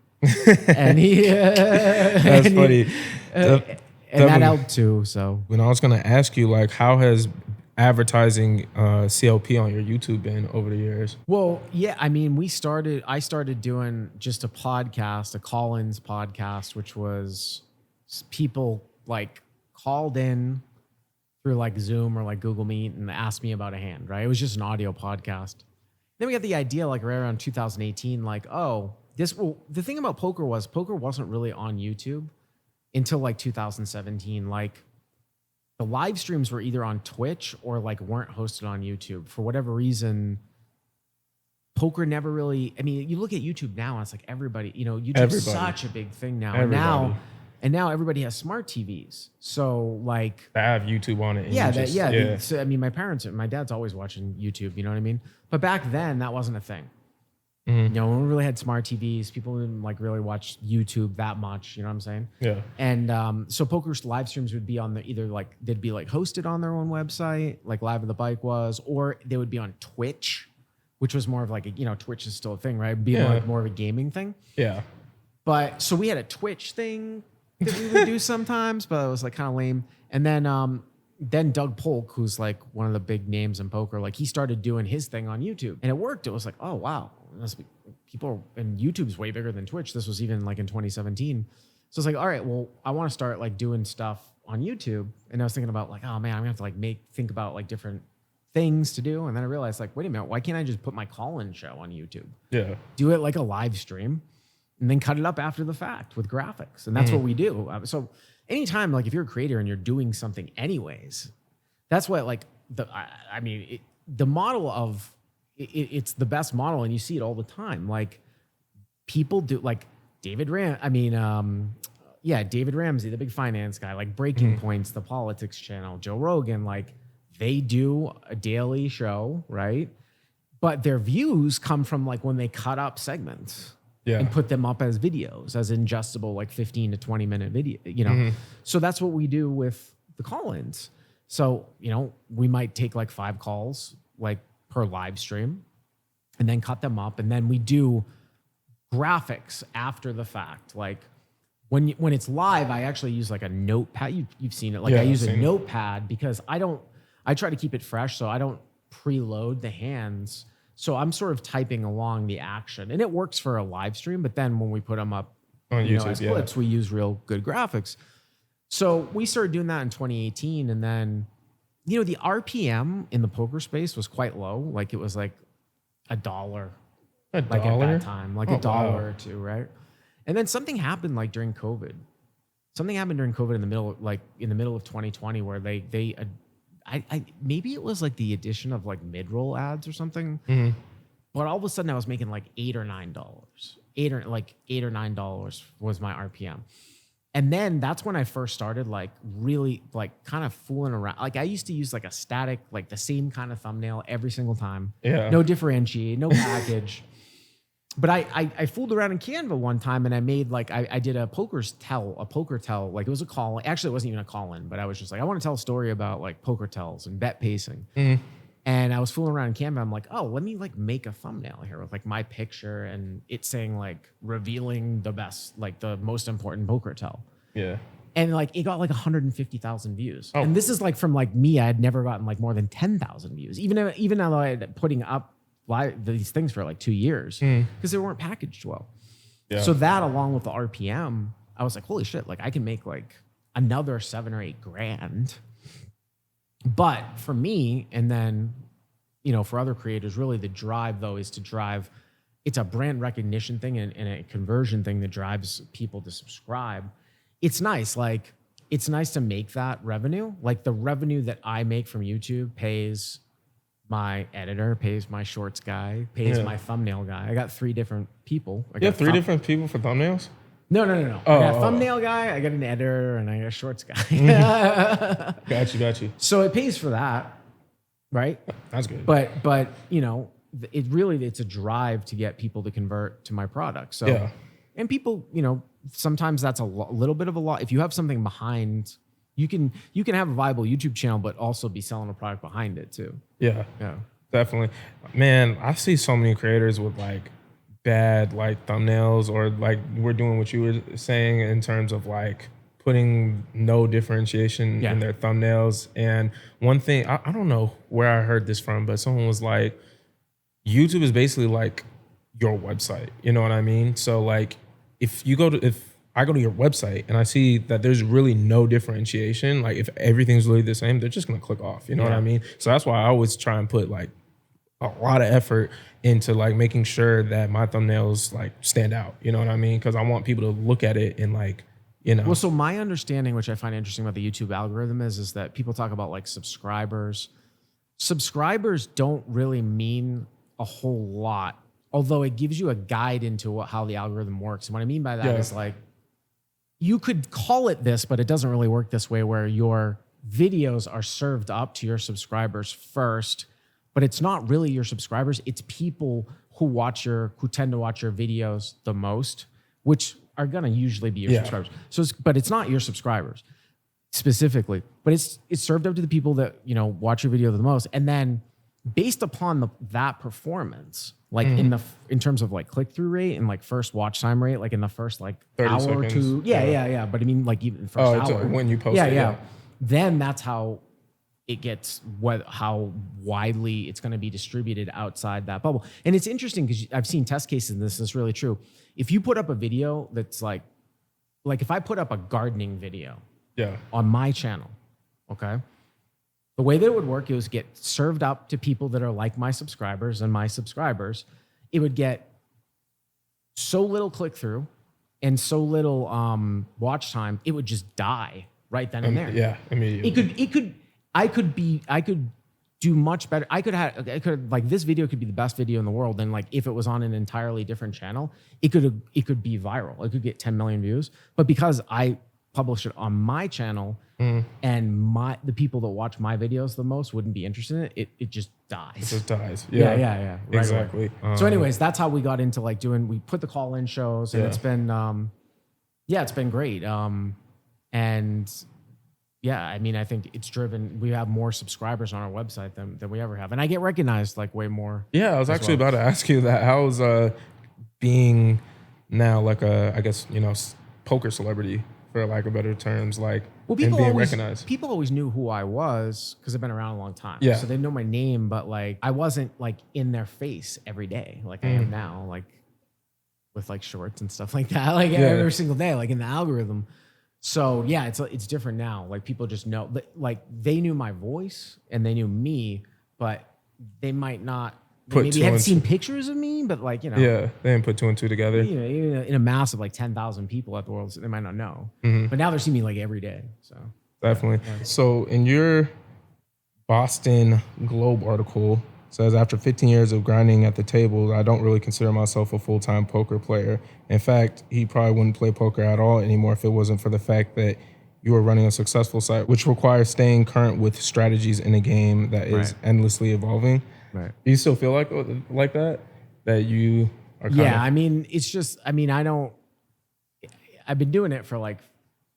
And he... That's funny. And that helped too, so. When I was going to ask you, like, how has advertising CLP on your YouTube been over the years? Well, yeah, I started doing just a podcast, a call-ins podcast, which was people like called in through like Zoom or like Google Meet and asked me about a hand, right? It was just an audio podcast. Then we got the idea like right around 2018, like, the thing about poker wasn't really on YouTube until like 2017. Like the live streams were either on Twitch or like weren't hosted on YouTube. For whatever reason, poker never really, you look at YouTube now and it's like everybody, YouTube's such a big thing now. And now everybody has smart TVs. So like they have YouTube on it. So, my dad's always watching YouTube, you know what I mean? But back then that wasn't a thing. When we really had smart TVs, people didn't like really watch YouTube that much. You know what I'm saying? Yeah. And so poker live streams would be on they'd be like hosted on their own website, like Live at the Bike was, or they would be on Twitch, which was more of like Twitch is still a thing, right? It'd be like more of a gaming thing. Yeah. But so we had a Twitch thing that we would do sometimes, but it was like kind of lame. And then Doug Polk, who's like one of the big names in poker, like he started doing his thing on YouTube, and it worked. It was like, oh wow, and YouTube's way bigger than Twitch. This was even like in 2017. So it's like, all right, well, I want to start like doing stuff on YouTube. And I was thinking about like, oh man, I'm gonna have to like think about like different things to do. And then I realized like, wait a minute, why can't I just put my call-in show on YouTube? Yeah. Do it like a live stream and then cut it up after the fact with graphics. And that's what we do. So anytime, like if you're a creator and you're doing something anyways, that's what like the model of it's the best model, and you see it all the time. Like people do, like David Ramsey, the big finance guy, like Breaking Points, the politics channel, Joe Rogan, like they do a daily show, right? But their views come from like when they cut up segments. Yeah. And put them up as videos, as ingestible, like 15 to 20 minute video, So that's what we do with the call-ins. So, we might take like 5 calls, like per live stream, and then cut them up. And then we do graphics after the fact. Like when it's live, I actually use like a notepad. You've seen it. Like I use a notepad because I try to keep it fresh. So I don't preload the hands. So I'm sort of typing along the action, and it works for a live stream. But then when we put them up On YouTube, as clips, we use real good graphics. So we started doing that in 2018, and then the RPM in the poker space was quite low. Like it was like $1. Like at that time, like $1 or $2, right? And then something happened like during COVID. Something happened during COVID in the middle of 2020 where they maybe it was like the addition of like mid-roll ads or something. Mm-hmm. But all of a sudden I was making like $8 or $9. $8 or $9 was my RPM. And then that's when I first started like really like kind of fooling around. Like I used to use like a static, like the same kind of thumbnail every single time. Yeah. No differentiate, no package. But I fooled around in Canva one time and I made like, I did a poker tell. Like it was a call. Actually, it wasn't even a call in, but I was just like, I want to tell a story about like poker tells and bet pacing. Mm-hmm. And I was fooling around in Canva. I'm like, oh, let me like make a thumbnail here with like my picture and it saying like revealing the best, like the most important poker tell. Yeah. And like it got like 150,000 views. Oh. And this is like from like me, I had never gotten like more than 10,000 views. Even though I had putting up these things for like 2 years because they weren't packaged well. Yeah. So that along with the RPM, I was like, holy shit, like I can make like another $7 or $8 grand. But for me, and then, for other creators, really the drive though is to drive, it's a brand recognition thing and a conversion thing that drives people to subscribe. It's nice. Like it's nice to make that revenue. Like the revenue that I make from YouTube pays my editor, pays my shorts guy, pays my thumbnail guy. I got 3 different people. You have 3 different people for thumbnails? No. I got a thumbnail guy, I got an editor, and I got a shorts guy. Got you. So it pays for that, right? That's good. But it's a drive to get people to convert to my product. So, and people, sometimes that's a little bit of a lot. If you have something behind, you can have a viable YouTube channel, but also be selling a product behind it too. Yeah, definitely. Man, I see so many creators with like bad like thumbnails, or like we're doing what you were saying in terms of like putting no differentiation in their thumbnails. And one thing, I don't know where I heard this from, but someone was like, YouTube is basically like your website. You know what I mean? So like if I go to your website and I see that there's really no differentiation, like if everything's really the same, they're just gonna click off. You know what I mean? So that's why I always try and put like a lot of effort into like making sure that my thumbnails like stand out. You know what I mean? Because I want people to look at it and like, Well, so my understanding, which I find interesting about the YouTube algorithm is that people talk about like subscribers. Subscribers don't really mean a whole lot, although it gives you a guide into how the algorithm works. And what I mean by that is like, you could call it this, but it doesn't really work this way where your videos are served up to your subscribers first, but it's not really your subscribers. It's people who tend to watch your videos the most, which are going to usually be your subscribers. So but it's not your subscribers specifically, but it's served up to the people that, watch your video the most. And then based upon that performance, like in terms of like click-through rate and like first watch time rate, like in the first like hour seconds. Or two. Yeah. But I mean like even the first hour. When you post it. Yeah. Then that's how it gets how widely it's going to be distributed outside that bubble. And it's interesting because I've seen test cases and this is really true. If you put up a video that's like if I put up a gardening video on my channel, okay? The way that it would work is get served up to people that are like my subscribers and my subscribers. It would get so little click through and so little watch time, it would just die right then and there. Yeah, immediately. I could do much better. I could like this video could be the best video in the world. And like if it was on an entirely different channel, it could be viral. It could get 10 million views. But because I publish it on my channel and the people that watch my videos the most wouldn't be interested in it, it just dies. It just dies. Yeah. Right, exactly. Right. So anyways, that's how we got into like we put the call in shows and it's been it's been great. And yeah, I mean, I think it's driven. We have more subscribers on our website than we ever have, and I get recognized like way more. Yeah, I was actually about to ask you that. How's being now like a, I guess, poker celebrity for lack of better terms, like, Well, and being recognized. people always knew who I was because I've been around a long time. Yeah. So they know my name, but like I wasn't like in their face every day like I am now, like with like shorts and stuff like that, like every single day, like in the algorithm. So yeah, it's different now. Like people just know, like they knew my voice and they knew me, but they might not. They maybe hadn't seen pictures of me, but like, you know. Yeah, they didn't put two and two together. You know, in a mass of like 10,000 people at the World, they might not know. But now they're seeing me like every day. So definitely. Yeah. So in your Boston Globe article, says after 15 years of grinding at the table, I don't really consider myself a full-time poker player. In fact, he probably wouldn't play poker at all anymore if it wasn't for the fact that you are running a successful site, which requires staying current with strategies in a game that is endlessly evolving. Right. Do you still feel like that? That you are kind of... I mean, it's just, I mean, I've been doing it for like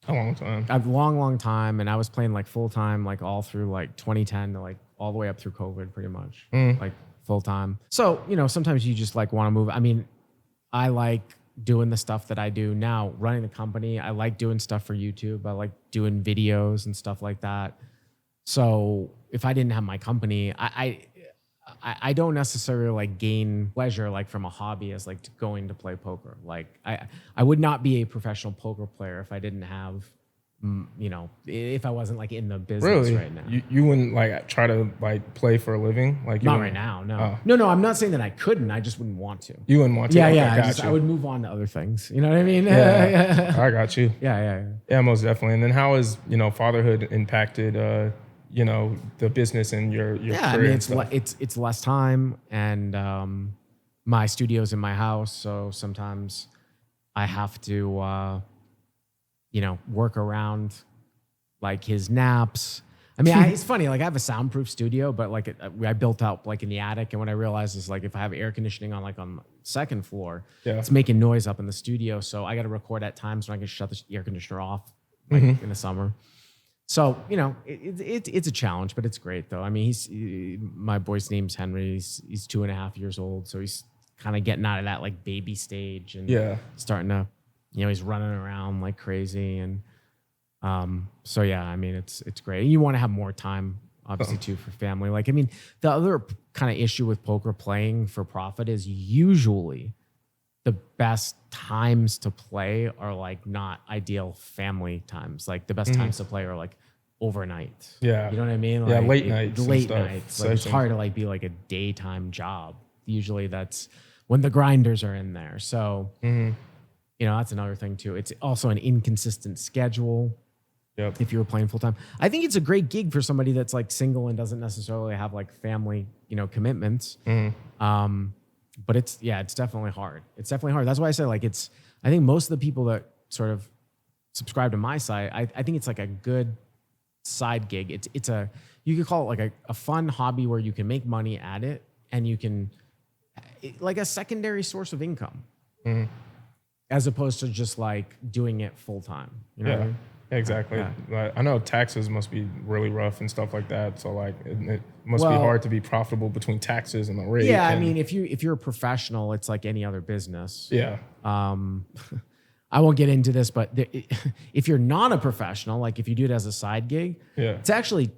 a long time. A long time. And I was playing like full time, like all through like 2010 to like all the way up through COVID, pretty much, like full time. So, you know, sometimes you just like want to move. I mean, I like doing the stuff that I do now, running the company. I like doing stuff for YouTube. I like doing videos and stuff like that. So if I didn't have my company, I don't necessarily like gain pleasure like from a hobby as like going to play poker. Like I would not be a professional poker player if I didn't have, you know, if I wasn't like in the business right now. You wouldn't like try to like play for a living? Like not right now, no. No, I'm not saying that I couldn't. I just wouldn't want to. You wouldn't want to? Yeah, I would move on to other things. You know what I mean? Yeah, I got you. Yeah, most definitely. And then how has, you know, fatherhood impacted you know, the business and your career? I mean, it's less time, and my studio's in my house, so sometimes I have to you know, work around like his naps. I mean, it's funny, like I have a soundproof studio, but like I built out like in the attic, and what I realized is like if I have air conditioning on like on the second floor, it's making noise up in the studio, so I got to record at times when I can shut the air conditioner off, like in the summer. So, you know, it's a challenge, but it's great though. I mean, my boy's name's Henry. He's 2.5 years old. So he's kind of getting out of that like baby stage and starting to, you know, he's running around like crazy. And so, yeah, I mean, it's great. And you want to have more time, obviously, too, for family. Like, I mean, the other kind of issue with poker playing for profit is usually the best times to play are like not ideal family times. Like the best times to play are like overnight. Yeah. You know what I mean? Like, late nights. Late nights. Like it's hard to like be like a daytime job. Usually that's when the grinders are in there. So, you know, that's another thing too. It's also an inconsistent schedule. Yep. If you were playing full time, I think it's a great gig for somebody that's like single and doesn't necessarily have like family, you know, commitments. But it's definitely hard. It's definitely hard. That's why I say like I think most of the people that sort of subscribe to my site, I think it's like a good side gig. You could call it like a fun hobby where you can make money at it and you can like a secondary source of income as opposed to just like doing it full time. You know what I mean? Exactly. Yeah. I know taxes must be really rough and stuff like that. So like it must be hard to be profitable between taxes and the rate. Yeah, I mean, if you're a professional, it's like any other business. Yeah. I won't get into this, but if you're not a professional, like if you do it as a side gig, it's actually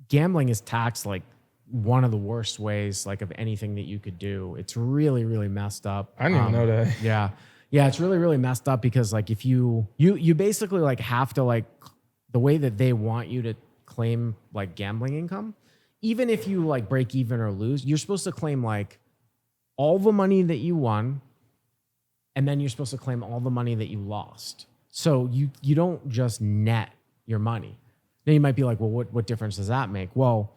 gambling is taxed like one of the worst ways like of anything that you could do. It's really, really messed up. I didn't even know that. Yeah. Yeah, it's really, really messed up because like if you basically like have to like the way that they want you to claim like gambling income, even if you like break even or lose, you're supposed to claim like all the money that you won, and then you're supposed to claim all the money that you lost. So you don't just net your money. Now you might be like, well, what difference does that make? Well,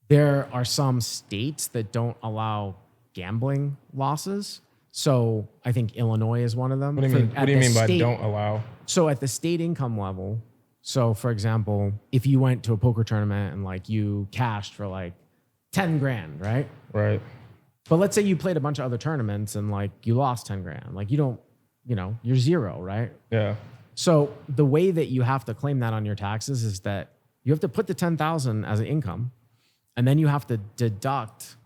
there are some states that don't allow gambling losses. So I think Illinois is one of them. What do you mean by don't allow? So at the state income level, so for example, if you went to a poker tournament and like you cashed for like 10 grand, right? Right. But let's say you played a bunch of other tournaments and like you lost 10 grand. Like you don't, you know, you're zero, right? Yeah. So the way that you have to claim that on your taxes is that you have to put the 10,000 as an income, and then you have to deduct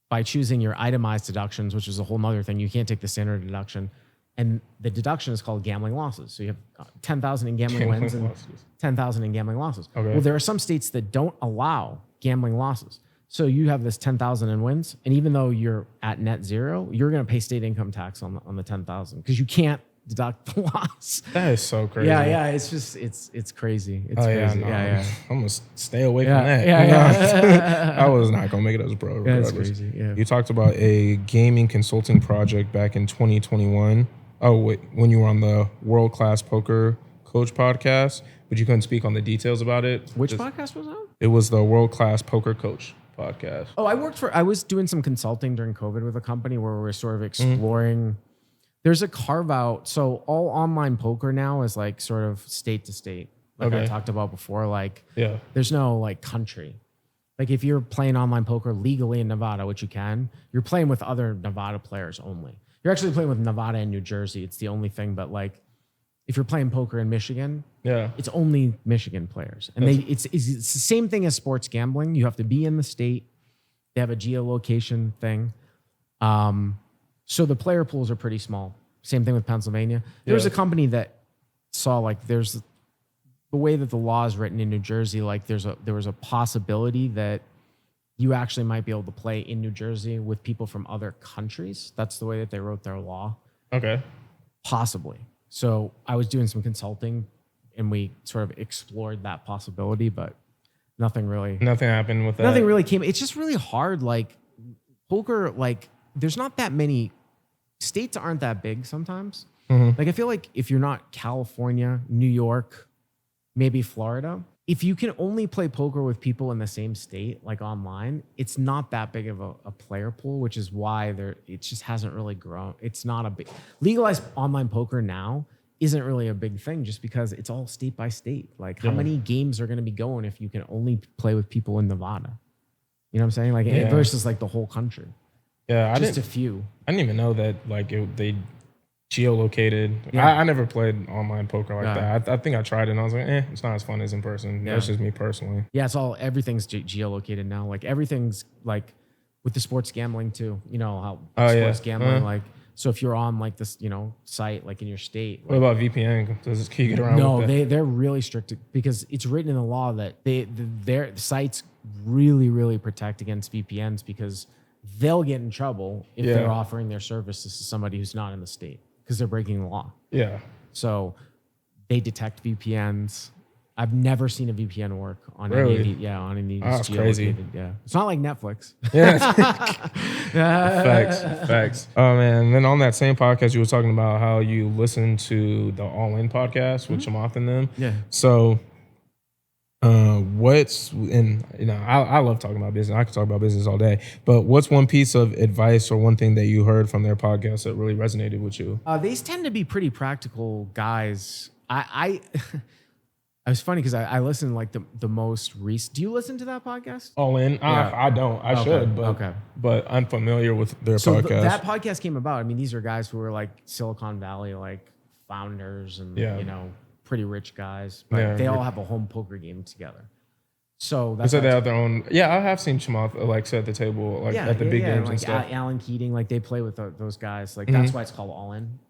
by choosing your itemized deductions, which is a whole nother thing. You can't take the standard deduction. And the deduction is called gambling losses. So you have 10,000 in gambling wins and 10,000 in gambling losses. Okay. Well, there are some states that don't allow gambling losses. So you have this 10,000 in wins, and even though you're at net zero, you're going to pay state income tax on the 10,000 because you can't deduct the loss. That is so crazy. Yeah. It's just it's crazy. It's crazy. No, Yeah. I'm gonna stay away from that. Yeah. I was not gonna make it as a pro. That's regardless. crazy. Yeah. You talked about a gaming consulting project back in 2021. Oh wait, when you were on the World Class Poker Coach podcast, but you couldn't speak on the details about it. Which podcast was that? It was the World Class Poker Coach podcast. Oh, I was doing some consulting during COVID with a company where we were sort of exploring. There's a carve out. So all online poker now is like sort of state to state. Like I talked about before, like there's no like country. Like if you're playing online poker legally in Nevada, which you can, you're playing with other Nevada players only. You're actually playing with Nevada and New Jersey. It's the only thing. But like if you're playing poker in Michigan, it's only Michigan players. And it's the same thing as sports gambling. You have to be in the state. They have a geolocation thing. So the player pools are pretty small. Same thing with Pennsylvania. There was a company that saw like there's the way that the law is written in New Jersey. Like there was a possibility that you actually might be able to play in New Jersey with people from other countries. That's the way that they wrote their law. Okay. Possibly. So I was doing some consulting and we sort of explored that possibility, but nothing happened with that. Nothing really came. It's just really hard. Like poker, like there's not that many states aren't that big sometimes. Like I feel like if you're not California, New York, maybe Florida, if you can only play poker with people in the same state, like online, it's not that big of a player pool, which is why it just hasn't really grown. It's not a big legalized online poker now isn't really a big thing just because it's all state by state. Like how many games are going to be going if you can only play with people in Nevada? You know what I'm saying? Like versus like the whole country. Yeah, just a few. I didn't even know that like they geolocated. Yeah. I never played online poker like that. I think I tried it and I was like, it's not as fun as in person. Yeah. That's just me personally. Yeah, everything's geolocated now. Like everything's like with the sports gambling too. You know how sports gambling like. So if you're on like this, site like in your state. What about VPN? Can you get around? No, with that? they're really strict because it's written in the law that their sites really, really protect against VPNs because they'll get in trouble if they're offering their services to somebody who's not in the state because they're breaking the law. Yeah. So they detect VPNs. I've never seen a VPN work on Really? any of these. Yeah, on any of these. That's crazy. Yeah, it's not like Netflix. Yeah. Facts. Oh man. And then on that same podcast, you were talking about how you listen to the All In podcast with Chamath and them. Yeah. So I love talking about business. I could talk about business all day. But what's one piece of advice or one thing that you heard from their podcast that really resonated with you? They tend to be pretty practical guys. It was funny because I listen like the most recent. Do you listen to that podcast? All In? Yeah. I don't. I should, but I'm familiar with their podcast. That podcast came about. I mean, these are guys who are like Silicon Valley, like founders and, pretty rich guys. But they all have a home poker game together. So that's they have their own. Yeah, I have seen Chamath like sit at the table at the big games like and stuff. Alan Keating, like they play with those guys. Like that's why it's called All In.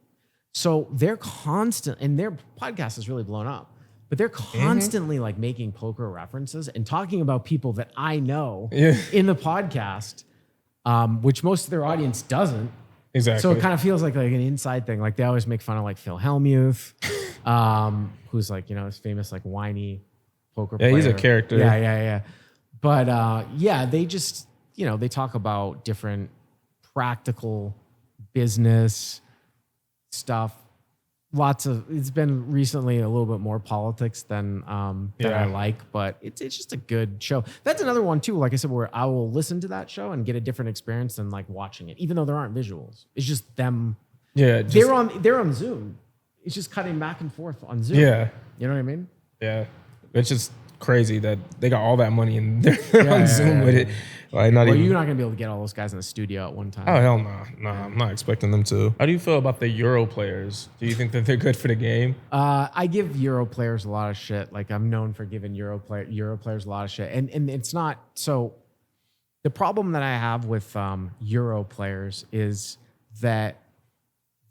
So they're constant, and their podcast is really blown up. But they're constantly like making poker references and talking about people that I know in the podcast, which most of their audience doesn't. Exactly. So it kind of feels like an inside thing. Like they always make fun of like Phil Hellmuth, who's like, this famous like whiny poker player. Yeah, he's a character. Yeah. But they just, they talk about different practical business stuff. It's been recently a little bit more politics than I like, but it's just a good show. That's another one too, like I said, where I will listen to that show and get a different experience than like watching it, even though there aren't visuals. It's just them. Yeah. They're on Zoom. It's just cutting back and forth on Zoom. Yeah. You know what I mean? Yeah. It's just crazy that they got all that money and they're on Zoom with it. Like you're not going to be able to get all those guys in the studio at one time. Oh, hell no. No, I'm not expecting them to. How do you feel about the Euro players? Do you think that they're good for the game? I give Euro players a lot of shit. Like I'm known for giving Euro players a lot of shit. And it's not, so the problem that I have with Euro players is that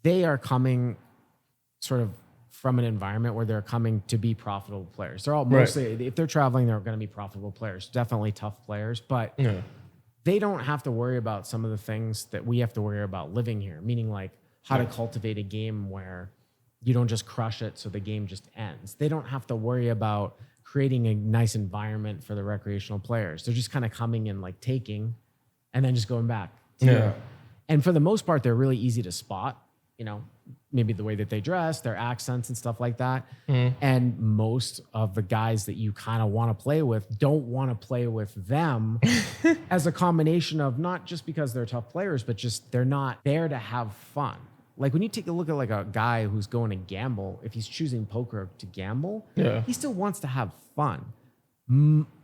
they are coming sort of from an environment where they're coming to be profitable players. They're all mostly, if they're traveling, they're going to be profitable players, definitely tough players, but they don't have to worry about some of the things that we have to worry about living here, meaning like how to cultivate a game where you don't just crush it so the game just ends. They don't have to worry about creating a nice environment for the recreational players. They're just kind of coming in like taking and then just going back. And for the most part, they're really easy to spot, you know, maybe the way that they dress, their accents and stuff like that. And most of the guys that you kind of want to play with don't want to play with them as a combination of not just because they're tough players, but just they're not there to have fun. Like when you take a look at like a guy who's going to gamble, if he's choosing poker to gamble, he still wants to have fun.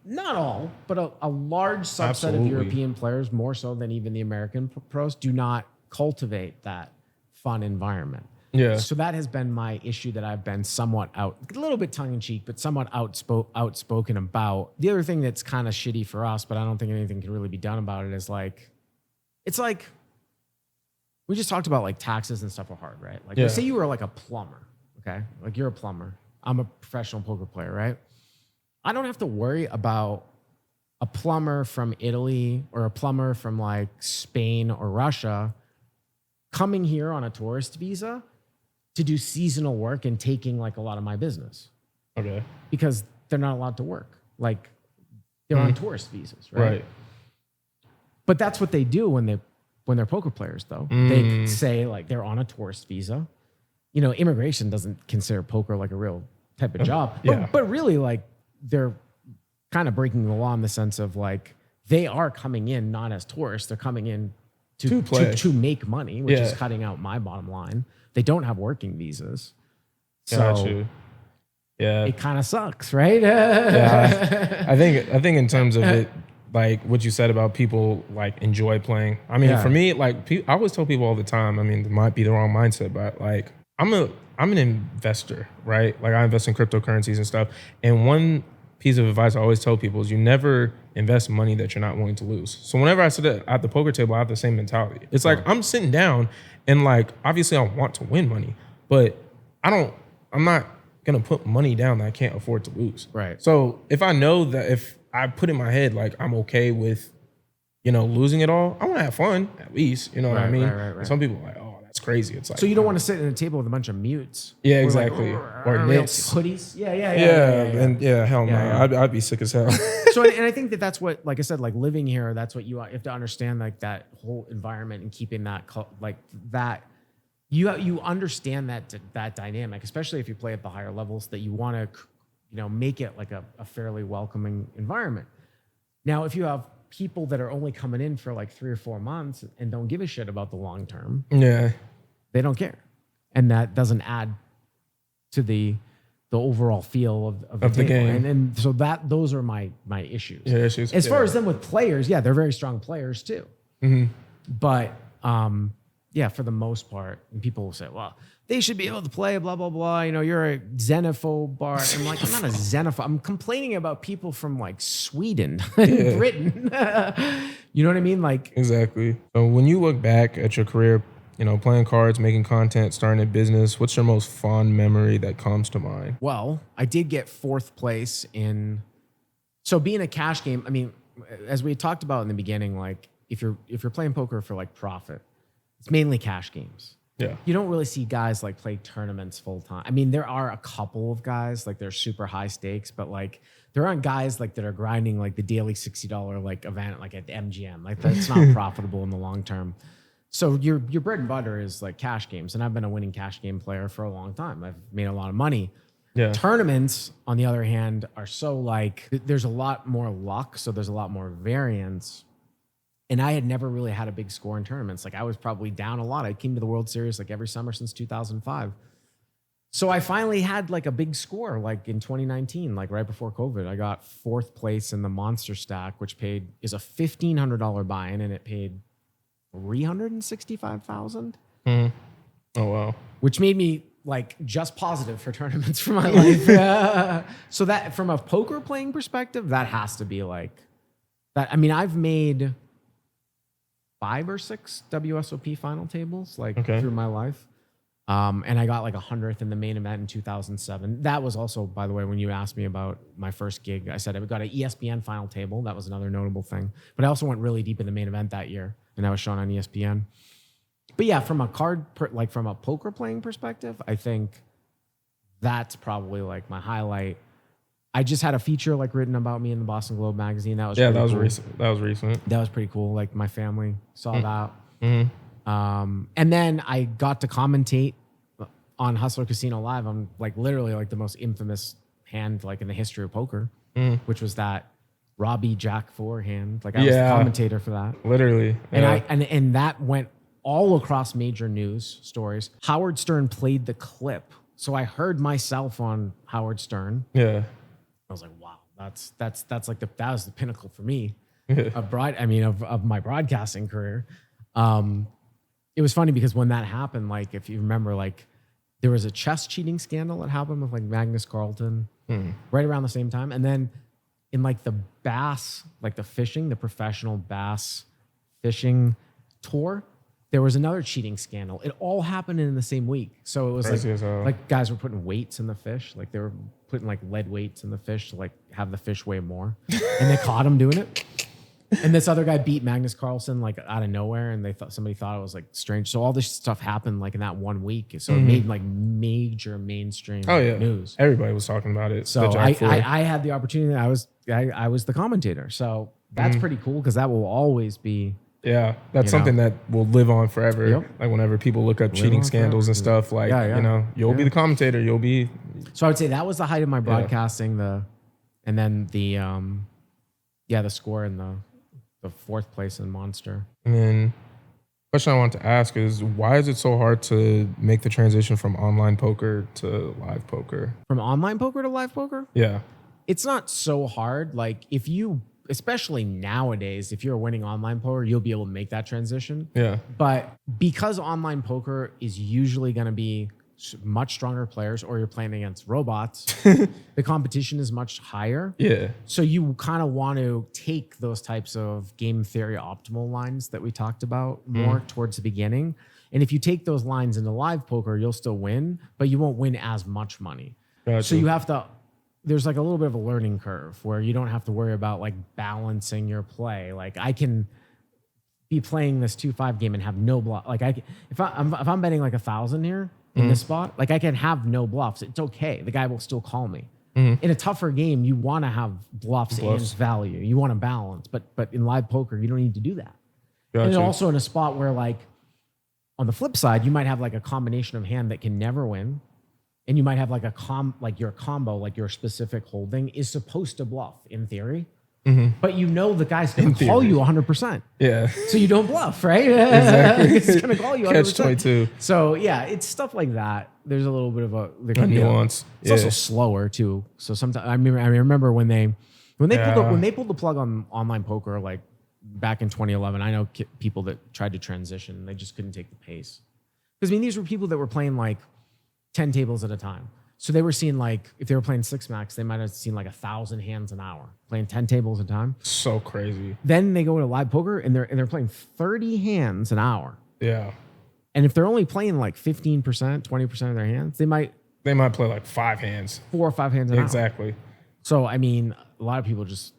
Not all, but a large subset of European players, more so than even the American pros, do not cultivate that fun environment. So that has been my issue that I've been somewhat a little bit tongue in cheek, but somewhat outspoken about. The other thing that's kind of shitty for us, but I don't think anything can really be done about it, is like, it's like, we just talked about like taxes and stuff are hard, right? Like let's say you were like a plumber, okay? Like you're a plumber. I'm a professional poker player, right? I don't have to worry about a plumber from Italy or a plumber from like Spain or Russia coming here on a tourist visa to do seasonal work and taking like a lot of my business. Okay. Because they're not allowed to work. Like they're on tourist visas, right? But that's what they do when they're poker players, though. They say like they're on a tourist visa. You know, immigration doesn't consider poker like a real type of job. But really, like, they're kind of breaking the law in the sense of like they are coming in not as tourists. They're coming in to make money, which is cutting out my bottom line. They don't have working visas. So it kind of sucks, right? I think in terms of it, like what you said about people like enjoy playing. I mean, for me, like I always tell people all the time, I mean, it might be the wrong mindset, but like I'm an investor, right? Like I invest in cryptocurrencies and stuff. And one piece of advice I always tell people is you never invest money that you're not willing to lose. So whenever I sit at the poker table, I have the same mentality. It's like I'm sitting down and like obviously I want to win money, but I'm not gonna put money down that I can't afford to lose. Right. So if I know that if I put in my head like I'm okay with, you know, losing it all, I want to have fun at least. You know what I mean? Right. Some people are like, oh, that's crazy. It's like, so you don't want to sit at a table with a bunch of mutes. Yeah, exactly. Like, or nits. Hoodies. Yeah. And hell no, I'd be sick as hell. So, and I think that's what, like I said, like living here, that's what you have to understand, like that whole environment and keeping that, like that, you understand that dynamic, especially if you play at the higher levels, that you want to, you know, make it like a fairly welcoming environment. Now, if you have people that are only coming in for like 3 or 4 months and don't give a shit about the long term, they don't care, and that doesn't add to the overall feel of the game. And so those are my issues. As far as them with players, they're very strong players too. But for the most part, and people will say, well, they should be able to play, blah, blah, blah. You know, you're a xenophobe, Bart. I'm like, I'm not a xenophobe. I'm complaining about people from like Sweden and Britain. You know what I mean? Like, exactly. So when you look back at your career, you know, playing cards, making content, starting a business, what's your most fond memory that comes to mind? Well, I did get 4th place so being a cash game, I mean, as we talked about in the beginning, like if you're playing poker for like profit, it's mainly cash games. Yeah. You don't really see guys like play tournaments full time. I mean, there are a couple of guys like they're super high stakes, but like there aren't guys like that are grinding like the daily $60 like event like at the MGM. Like that's not profitable in the long term. So your bread and butter is like cash games, and I've been a winning cash game player for a long time. I've made a lot of money. Yeah. Tournaments, on the other hand, are so like there's a lot more luck, so there's a lot more variance. And I had never really had a big score in tournaments. Like I was probably down a lot. I came to the World Series like every summer since 2005. So I finally had like a big score like in 2019, like right before COVID. I got 4th place in the Monster Stack, which is a $1,500 buy-in, and it paid $365,000. Oh, wow. Which made me like just positive for tournaments for my life. So that from a poker playing perspective, that has to be like that. I mean, I've made 5 or 6 WSOP final tables like through my life. And I got like 100th in the main event in 2007. That was also, by the way, when you asked me about my first gig, I said I got an ESPN final table. That was another notable thing. But I also went really deep in the main event that year, and that was shown on ESPN. But yeah, from a from a poker playing perspective, I think that's probably like my highlight. I just had a feature like written about me in the Boston Globe magazine. That was that was cool. recent. That was recent. That was pretty cool. Like my family saw that. Mm-hmm. And then I got to commentate on Hustler Casino Live. I'm like literally like the most infamous hand like in the history of poker, which was that Robbie Jack 4 hand. Like I was the commentator for that. Literally. And that went all across major news stories. Howard Stern played the clip. So I heard myself on Howard Stern. Yeah. I was like, wow, that's like that was the pinnacle for me of my broadcasting career. It was funny because when that happened, like if you remember, like there was a chess cheating scandal that happened with like Magnus Carlsen right around the same time. And then in like the bass, like the professional bass fishing tour, there was another cheating scandal. It all happened in the same week. So it was like guys were putting weights in the fish. Like they were putting like lead weights in the fish to like have the fish weigh more. And they caught him doing it. And this other guy beat Magnus Carlsen like out of nowhere. And somebody thought it was like strange. So all this stuff happened like in that 1 week. So it made like major mainstream news. Everybody was talking about it. So I had the opportunity. I was the commentator. So that's pretty cool because that will always be. Yeah, that's something that will live on forever. Yep. Like whenever people look up cheating scandals and stuff, like you'll be the commentator. You'll be. So I would say that was the height of my broadcasting. And then the score in the 4th place in Monster. And then question I want to ask is why is it so hard to make the transition from online poker to live poker? From online poker to live poker? Yeah, it's not so hard. Like if you. Especially nowadays, if you're winning online poker, you'll be able to make that transition. Yeah. But because online poker is usually going to be much stronger players or you're playing against robots, the competition is much higher. Yeah. So you kind of want to take those types of game theory optimal lines that we talked about more towards the beginning. And if you take those lines into live poker, you'll still win, but you won't win as much money. Gotcha. So you have to... There's like a little bit of a learning curve where you don't have to worry about like balancing your play. Like I can be playing this 2-5 game and have no bluff. Like if I'm betting like 1,000 here in this spot, like I can have no bluffs. It's okay. The guy will still call me. In a tougher game, you want to have bluffs and value. You want to balance, but in live poker, you don't need to do that. Gotcha. And also in a spot where like on the flip side, you might have like a combination of hand that can never win. And you might have like your combo, like your specific holding is supposed to bluff in theory, but you know the guy's going to call you 100%. Yeah. So you don't bluff, right? Exactly. It's going to call you 100%. Catch 22. So yeah, it's stuff like that. There's a little bit of a nuance. It's also slower too. So sometimes I remember when they pulled the plug on online poker like back in 2011. I know people that tried to transition, they just couldn't take the pace. Because I mean, these were people that were playing like 10 tables at a time. So they were seeing like, if they were playing 6-max, they might have seen like 1,000 hands an hour, playing 10 tables at a time. So crazy. Then they go to live poker and they're playing 30 hands an hour. Yeah. And if they're only playing like 15%, 20% of their hands, they might play like 5 hands. 4 or 5 hands an hour. Exactly. So, I mean, a lot of people just,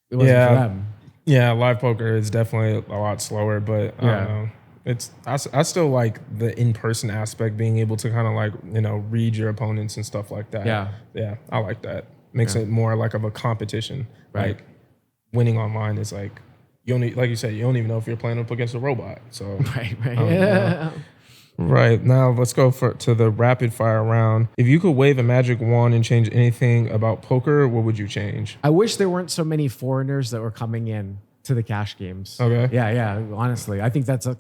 it wasn't for them. Yeah, live poker is definitely a lot slower, but I don't know. I still like the in-person aspect, being able to kind of like, read your opponents and stuff like that. Yeah, I like that. Makes it more like of a competition. Right. Like winning online is like, like you said, you don't even know if you're playing up against a robot. So right. Right. Now let's go to the rapid fire round. If you could wave a magic wand and change anything about poker, what would you change? I wish there weren't so many foreigners that were coming in to the cash games. Okay. Yeah. Honestly, I think that's the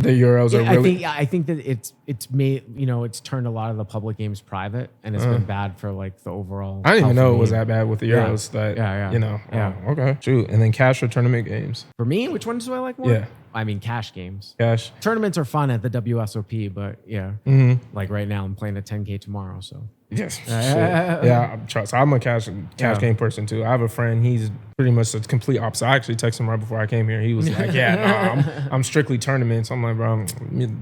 Euros are really. I think that it's made it's turned a lot of the public games private, and it's been bad for like the overall. I didn't even know it was that bad with the Euros. Yeah. Okay. Shoot. And then cash or tournament games. For me, which ones do I like more? Yeah. I mean, cash games. Cash. Tournaments are fun at the WSOP, but yeah, like right now I'm playing a 10K tomorrow. So yes, yeah. Trust. I'm a cash game person too. I have a friend. He's pretty much the complete opposite. I actually texted him right before I came here. He was like, "Yeah, no, I'm strictly tournaments." I'm like, "Bro,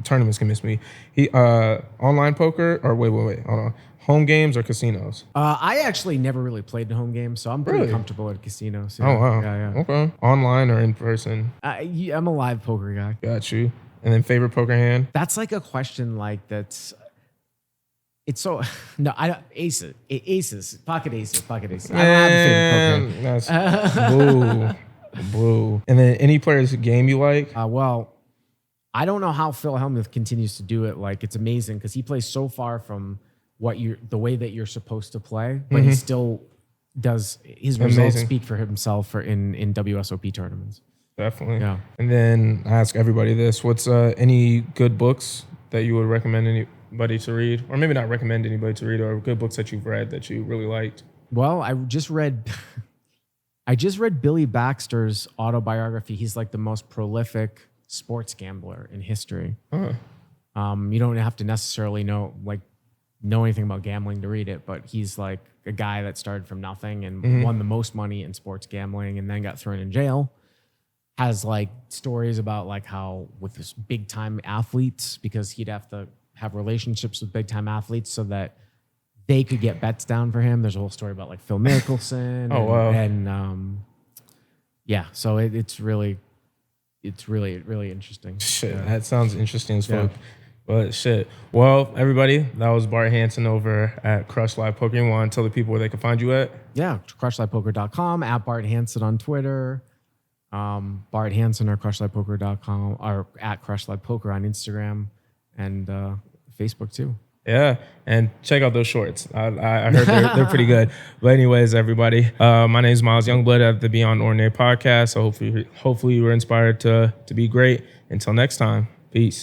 tournaments can miss me." He online poker or wait, hold on. Home games or casinos? I actually never really played in home games, so I'm pretty Really? comfortable at casinos. Oh wow. Yeah. Okay. Online or in person? I'm a live poker guy. Got you. And then favorite poker hand? That's like a question like that's. It's so no, aces, pocket aces. I don't have a favorite poker. That's boo. And then any player's game you like? Well, I don't know how Phil Hellmuth continues to do it. Like it's amazing because he plays so far from the way that you're supposed to play, but he still does his results speak for himself in WSOP tournaments. Definitely. Yeah. And then I ask everybody this: what's any good books that you would recommend anybody to read, or maybe not recommend anybody to read, or good books that you've read that you really liked? Well, I just read Billy Baxter's autobiography. He's like the most prolific sports gambler in history. You don't have to necessarily know anything about gambling to read it, but he's like a guy that started from nothing and won the most money in sports gambling and then got thrown in jail. Has like stories about like how with this big time athletes, because he'd have to have relationships with big time athletes so that they could get bets down for him. There's a whole story about like Phil Mickelson. So it's really interesting. Shit, that sounds interesting as fuck. But shit. Well, everybody, that was Bart Hanson over at Crush Live Poker. You want to tell the people where they can find you at? Yeah, crushlivepoker.com, at Bart Hanson on Twitter, Bart Hanson or crushlivepoker.com, or at Crushlivepoker on Instagram and Facebook too. Yeah, and check out those shorts. I heard they're pretty good. But anyways, everybody, my name is Myles Youngblood at the Beyond Ordinary podcast. So hopefully you were inspired to be great. Until next time, peace.